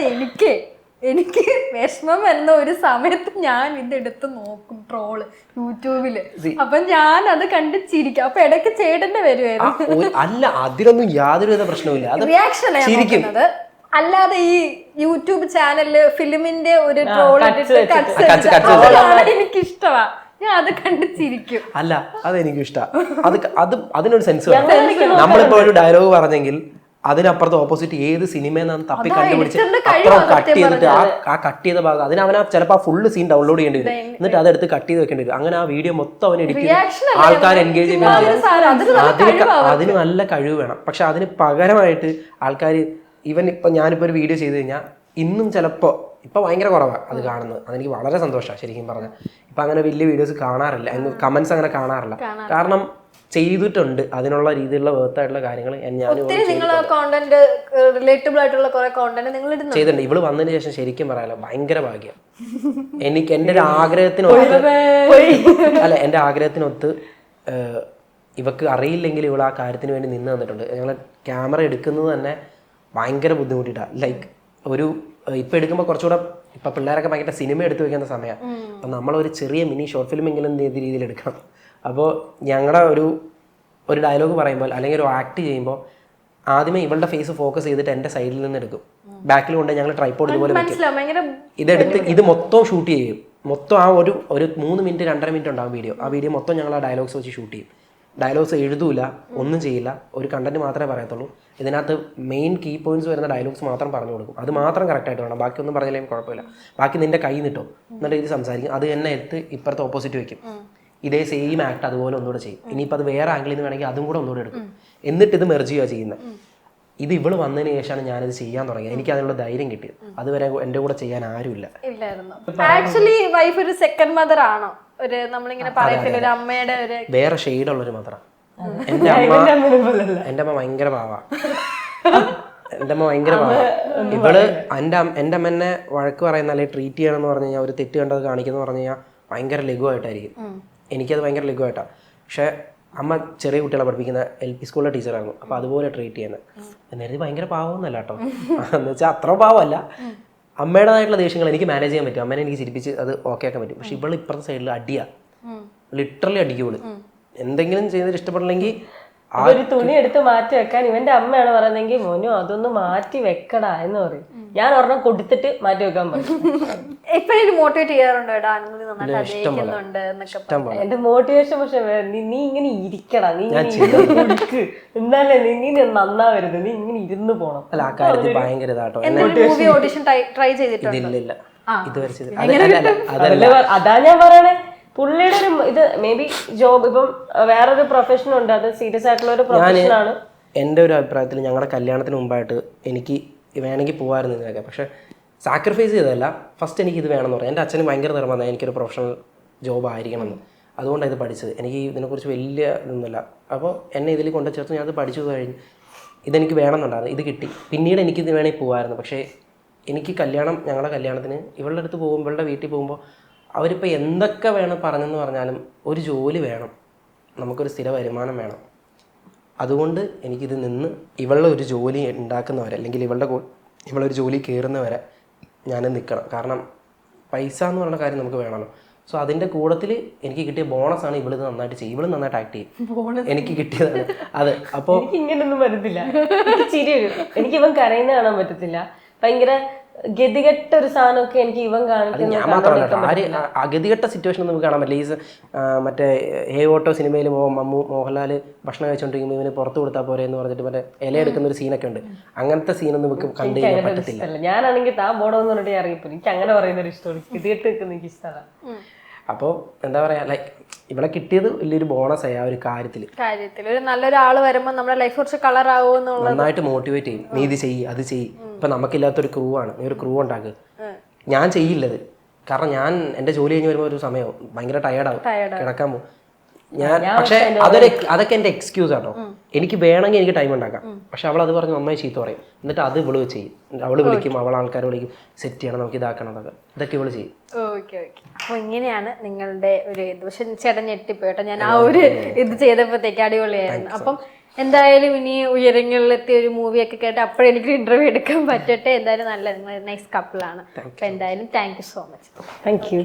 എനിക്ക് വിഷമം വരുന്ന ഒരു സമയത്ത് ഞാൻ ഇതെടുത്ത് നോക്കും ട്രോള് യൂട്യൂബില്. അപ്പൊ ഞാൻ അത് കണ്ട് ചിരിക്കും. അപ്പൊ ഇടയ്ക്ക് ചേട്ടന്റെ വരുമായിരുന്നു. അല്ല അതിലൊന്നും യാതൊരുവിധ പ്രശ്നമില്ല, റിയാക്ഷൻ ചെയ്യുന്നത്. അല്ലാതെ ഈ യൂട്യൂബ് ചാനലില് ഫിലിമിന്റെ ഒരു ട്രോൾ എനിക്ക് ഇഷ്ടമാ. ഞാൻ അത് കണ്ട് ചിരിക്കും. അല്ല അതെനിക്ക് ഇഷ്ടമാണ്. അതിനൊരു സെൻസ് വേണം. നമ്മളിപ്പോ ഒരു ഡയലോഗ് പറഞ്ഞെങ്കിൽ അതിനപ്പുറത്ത് ഓപ്പോസിറ്റ് ഏത് സിനിമയെന്നാണ് തപ്പി കണ്ടുപിടിച്ച് അപ്പുറം കട്ട് ചെയ്തിട്ട് ആ കട്ട് ചെയ്ത ഭാഗം അതിനവനാ ചിലപ്പോൾ ആ ഫുള്ള് സീൻ ഡൗൺലോഡ് ചെയ്യേണ്ടി വരും. എന്നിട്ട് അതെടുത്ത് കട്ട് ചെയ്ത് വെക്കേണ്ടി വരും. അങ്ങനെ ആ വീഡിയോ മൊത്തം അവൻ എഡിറ്റ് ചെയ്ത് ആൾക്കാർ എൻഗേജ് ചെയ്യുമ്പോൾ അതിന് നല്ല കഴിവ് വേണം. പക്ഷെ അതിന് പകരമായിട്ട് ആൾക്കാർ ഇപ്പൊ ഞാനിപ്പോ ഒരു വീഡിയോ ചെയ്ത് കഴിഞ്ഞാൽ ഇന്നും ചിലപ്പോ ഇപ്പൊ ഭയങ്കര കുറവാണ് അത് കാണുന്നത്. അതെനിക്ക് വളരെ സന്തോഷമാണ് ശരിക്കും പറഞ്ഞാൽ. ഇപ്പൊ അങ്ങനെ വലിയ വീഡിയോസ് കാണാറില്ല, കമന്റ്സ് അങ്ങനെ കാണാറില്ല. കാരണം ചെയ്തിട്ടുണ്ട് അതിനുള്ള രീതിയിലുള്ള വേർത്തായിട്ടുള്ള കാര്യങ്ങൾ ചെയ്തിട്ടുണ്ട്. ഇവള് വന്നതിന് ശേഷം ശരിക്കും പറയാലോ ഭയങ്കര ഭാഗ്യം. എനിക്ക് എൻ്റെ ഒരു ആഗ്രഹത്തിനൊത്ത് ഇവക്ക് അറിയില്ലെങ്കിൽ ഇവൾ ആ കാര്യത്തിന് വേണ്ടി നിന്ന് തന്നിട്ടുണ്ട്. ഞങ്ങൾ ക്യാമറ എടുക്കുന്നത് തന്നെ ഭയങ്കര ബുദ്ധിമുട്ടിയിട്ടാണ്. ലൈക്ക് ഇപ്പം എടുക്കുമ്പോൾ കുറച്ചുകൂടെ ഇപ്പം പിള്ളേരൊക്കെ ഭയങ്കര സിനിമ എടുത്തു വെക്കുന്ന സമയമാണ്. അപ്പം നമ്മളൊരു ചെറിയ മിനി ഷോർട്ട് ഫിലിമെങ്കിലും ഏത് രീതിയിൽ എടുക്കണം. അപ്പോൾ ഞങ്ങളുടെ ഒരു ഡയലോഗ് പറയുമ്പോൾ അല്ലെങ്കിൽ ഒരു ആക്ട് ചെയ്യുമ്പോൾ ആദ്യമേ ഇവളുടെ ഫേസ് ഫോക്കസ് ചെയ്തിട്ട് എൻ്റെ സൈഡിൽ നിന്ന് എടുക്കും. ബാക്കിൽ കൊണ്ട് ഞങ്ങൾ ട്രൈപ്പോഡ് ഇതുപോലെ വെക്കും. ഇതെടുത്ത് ഇത് മൊത്തം ഷൂട്ട് ചെയ്യും. മൊത്തം ആ ഒരു 3 മിനിറ്റ് 2.5 മിനിറ്റ് ഉണ്ടാവും വീഡിയോ. ആ വീഡിയോ മൊത്തം ഞങ്ങൾ ആ ഡയലോഗ്സ് വെച്ച് ഷൂട്ട് ചെയ്യും. ഡയലോഗ്സ് എഴുതൂല, ഒന്നും ചെയ്യില്ല, ഒരു കണ്ടന്റ് മാത്രമേ പറയത്തുള്ളൂ. ഇതിനകത്ത് മെയിൻ കീ പോയിന്റ്സ് വരുന്ന ഡയലോഗ്സ് മാത്രം പറഞ്ഞു കൊടുക്കും. അത് മാത്രം കറക്റ്റായിട്ട് വേണം, ബാക്കി ഒന്നും പറഞ്ഞില്ലെങ്കിൽ കുഴപ്പമില്ല. ബാക്കി നിന്റെ കൈ നിട്ടോ എന്നിട്ട് ഇത് സംസാരിക്കും. അത് തന്നെ എടുത്ത് ഇപ്പുറത്ത് ഓപ്പോസിറ്റ് വെക്കും. ഇതേ സെയിം ആക്ട് അതുപോലെ ഒന്നുകൂടെ ചെയ്യും. ഇനിയിപ്പോൾ അത് വേറെ ആംഗിളിൽ നിന്ന് വേണമെങ്കിൽ അതും കൂടെ ഒന്നുകൂടെ എടുക്കും. എന്നിട്ട് ഇത് മെർജ് ചെയ്യുക ചെയ്യുന്നത്. ഇത് ഇവള് വന്നതിന് ശേഷമാണ് ഞാനിത് ചെയ്യാൻ തുടങ്ങിയത്. എനിക്ക് അതിനുള്ള ധൈര്യം കിട്ടിയത്. അതുവരെ എൻ്റെ കൂടെ ചെയ്യാൻ ആരുമില്ല. ആക്ച്വലി വൈഫ് ഒരു സെക്കൻഡ് മദർ ആണോ? ഒരു നമ്മളിങ്ങനെ പറയത്തില്ല ഒരു അമ്മയുടെ ഒരു വേറെ ഷെയ്ഡുള്ളൊരു മദറാ. എൻ്റെ അമ്മ ഭയങ്കര പാവാ. എൻ്റെ അമ്മ ഭയങ്കര പാവാ. ഇവള് എൻ്റെ അമ്മ വഴക്ക് പറയുന്ന അല്ലെങ്കിൽ ട്രീറ്റ് ചെയ്യണമെന്ന് പറഞ്ഞു കഴിഞ്ഞാൽ ഒരു തെറ്റ് കണ്ടത് കാണിക്കുന്ന പറഞ്ഞു കഴിഞ്ഞാൽ ഭയങ്കര ലഘുവായിട്ടായിരിക്കും. എനിക്കത് ഭയങ്കര ലഘുവായിട്ടാണ്. പക്ഷെ അമ്മ ചെറിയ കുട്ടികളെ പഠിപ്പിക്കുന്ന LP സ്കൂളിലെ ടീച്ചറായിരുന്നു. അപ്പോൾ അതുപോലെ ട്രീറ്റ് ചെയ്യുന്നത്. നേരത്തെ ഭയങ്കര പാവമൊന്നുമല്ല കേട്ടോ, എന്ന് വെച്ചാൽ അത്ര പാവമല്ല. അമ്മയുടേതായിട്ടുള്ള ദേഷ്യങ്ങൾ എനിക്ക് മാനേജ് ചെയ്യാൻ പറ്റും. അമ്മേനെ എനിക്ക് ചിരിപ്പിച്ച് അത് ഓക്കെ ആക്കാൻ പറ്റും. പക്ഷെ ഇവള് ഇപ്പുറത്തെ സൈഡിൽ അടിയാ, ലിറ്ററലി അടിക്കുള്ളൂ. എന്തെങ്കിലും ചെയ്തിട്ട് ഇഷ്ടപ്പെടില്ലെങ്കിൽ ഒരു തുണി എടുത്ത് മാറ്റി വെക്കാൻ ഇവന്റെ അമ്മയാണ് പറയുന്നെങ്കിൽ മോനു അതൊന്ന് മാറ്റി വെക്കടാ എന്ന് പറയും. ഞാൻ ഒരെണ്ണം കൊടുത്തിട്ട് മാറ്റി വെക്കാൻ പറയും. എപ്പോഴും മോട്ടിവേറ്റ് ചെയ്യാറുണ്ടോ? എന്റെ മോട്ടിവേഷൻ പക്ഷെ നീ ഇങ്ങനെ ഇരിക്കടാ, നീ ഇങ്ങനെ എന്നാലേ നീ നന്നാവരുത്, നീ ഇങ്ങനെ ഇരുന്ന് പോണം. അല്ല ആ കാര്യത്തിൽ ഭയങ്കര ഇതാട്ടോ. അതാ ഞാൻ പറയണേ. പുള്ളിയുടെ ഒരു ഇത് മേ ബി ജോബ് ഇപ്പം വേറൊരു പ്രൊഫഷൻ ഉണ്ട്, അത് സീരിയസ് ആയിട്ടുള്ള ഒരു പ്രൊഫഷനാണ്. എൻ്റെ ഒരു അഭിപ്രായത്തിൽ ഞങ്ങളുടെ കല്യാണത്തിന് മുമ്പായിട്ട് എനിക്ക് വേണമെങ്കിൽ പോകാമായിരുന്നു ഇതിനൊക്കെ. പക്ഷെ സാക്രിഫൈസ് ചെയ്തതല്ല, ഫസ്റ്റ് എനിക്ക് ഇത് വേണമെന്ന് പറയാം. എൻ്റെ അച്ഛന് ഭയങ്കര നിർബന്ധം എനിക്കൊരു പ്രൊഫഷണൽ ജോബ് ആയിരിക്കണമെന്ന്. അതുകൊണ്ടാണ് ഇത് പഠിച്ചത്. എനിക്ക് ഇതിനെക്കുറിച്ച് വലിയ ഇതൊന്നുമില്ല. അപ്പോൾ എന്നെ ഇതിൽ കൊണ്ടു ചേർത്ത് ഞാനത് പഠിച്ചു കഴിഞ്ഞ് ഇതെനിക്ക് വേണമെന്നുണ്ടായിരുന്നു, ഇത് കിട്ടി. പിന്നീട് എനിക്കിത് വേണമെങ്കിൽ പോകുമായിരുന്നു. പക്ഷേ എനിക്ക് ഞങ്ങളുടെ കല്യാണത്തിന് ഇവളുടെ അടുത്ത് പോകുമ്പോൾ, ഇവളുടെ വീട്ടിൽ പോകുമ്പോൾ അവരിപ്പോൾ എന്തൊക്കെ വേണം പറഞ്ഞെന്ന് പറഞ്ഞാലും ഒരു ജോലി വേണം, നമുക്കൊരു സ്ഥിര വരുമാനം വേണം. അതുകൊണ്ട് എനിക്കിത് നിന്ന് ഇവളുടെ ഒരു ജോലി ഉണ്ടാക്കുന്നവരെ, അല്ലെങ്കിൽ ഇവളൊരു ജോലി കയറുന്നവരെ ഞാൻ നിൽക്കണം. കാരണം പൈസ എന്ന് പറയുന്ന കാര്യം നമുക്ക് വേണമല്ലോ. സോ അതിൻ്റെ കൂട്ടത്തിൽ എനിക്ക് കിട്ടിയ ബോണസാണ് ഇവളിത് നന്നായിട്ട് ചെയ്യും, ഇവള് നന്നായിട്ട് ആക്ട് ചെയ്യും, എനിക്ക് കിട്ടിയതാണ് അത്. അപ്പോൾ എനിക്ക് ഇങ്ങനൊന്നും വരത്തില്ല, എനിക്ക് ചിരി വരും. എനിക്ക് ഇവൻ കരയുന്ന കാണാൻ പറ്റത്തില്ല. ഭയങ്കര ഗതികെട്ട ഒരു സാധനമൊക്കെ എനിക്ക് ഇവൻ കാണിക്കുന്നത്. ഞാൻ മാത്രമല്ല കേട്ടോ, ആര് അഗതികെട്ട സിറ്റുവേഷൻ നമുക്ക് കാണാൻ പറ്റില്ല. മറ്റേ ഹേ ഓട്ടോ സിനിമയിൽ മോഹൻലാൽ ഭക്ഷണം കഴിച്ചുകൊണ്ടിരിക്കുമ്പോൾ ഇവന് പുറത്ത് കൊടുത്താൽ പോരെ എന്ന് പറഞ്ഞിട്ട് മറ്റേ ഇല എടുക്കുന്ന ഒരു സീനൊക്കെ ഉണ്ട്. അങ്ങനത്തെ സീനൊന്നും നമുക്ക് കണ്ടു കഴിഞ്ഞാൽ പറ്റത്തില്ല. ഞാനാണെങ്കിൽ താൻ ബോർഡെന്ന് പറഞ്ഞിട്ട് അറിയില്ല, എനിക്ക് അങ്ങനെ പറയുന്നൊരു ഇഷ്ടമാണ്, ഗതികെട്ട് നിൽക്കുന്ന എനിക്ക് ഇഷ്ടമാണ്. അപ്പോൾ എന്താ പറയാ, ലൈക്ക് ഇവിടെ കിട്ടിയത് വലിയൊരു ബോണസായി ആ ഒരു കാര്യത്തിൽ. ഒരു നല്ലൊരാൾ വരുമ്പോൾ നമ്മുടെ ലൈഫ് കുറച്ച് കളർ ആവുമെന്നുള്ള നന്നായിട്ട് മോട്ടിവേറ്റ് ചെയ്യും. നീ ഇത് ചെയ്യ്, അത് ചെയ്യ്. ഇപ്പൊ നമുക്കില്ലാത്തൊരു ക്രൂ ആണ്, നീ ഒരു ക്രൂ ഉണ്ടാക്കുക. ഞാൻ ചെയ്യില്ലത്, കാരണം ഞാൻ എൻ്റെ ജോലി കഴിഞ്ഞ് വരുമ്പോൾ ഒരു സമയവും ഭയങ്കര ടയർഡാവും, കിടക്കാൻ പോകും ഞാൻ. പക്ഷെ അതൊക്കെ എൻ്റെ എക്സ്ക്യൂസ് ആട്ടോ. എനിക്ക് വേണമെങ്കിൽ എനിക്ക് ടൈം ഉണ്ടാക്കാം. പക്ഷെ അവൾ അത് പറഞ്ഞ് നന്നായി ചീത്ത പറയും. എന്നിട്ട് അത് ഇവള് ചെയ്യും. അവള് വിളിക്കും, അവൾ ആൾക്കാരെ വിളിക്കും, സെറ്റ് ചെയ്യണം, നമുക്ക് ഇതാക്കണം, ഇതൊക്കെ ഇവള് ചെയ്യും. Okay okay. അപ്പൊ ഇങ്ങനെയാണ് നിങ്ങളുടെ ഒരു ഇത്. പക്ഷെ ചേട്ടൻ ഞെട്ടിപ്പോട്ടോ, ഞാൻ ആ ഒരു ഇത് ചെയ്തപ്പോഴത്തേക്ക് അടിപൊളിയായിരുന്നു. അപ്പം എന്തായാലും ഇനി ഉയരങ്ങളിലെത്തിയ ഒരു മൂവിയൊക്കെ കേട്ട് അപ്പോഴെനിക്ക് ഇന്റർവ്യൂ എടുക്കാൻ പറ്റട്ടെ. എന്തായാലും നല്ല നൈസ് കപ്പിളാണ്. അപ്പൊ എന്തായാലും thank you so much. Thank you.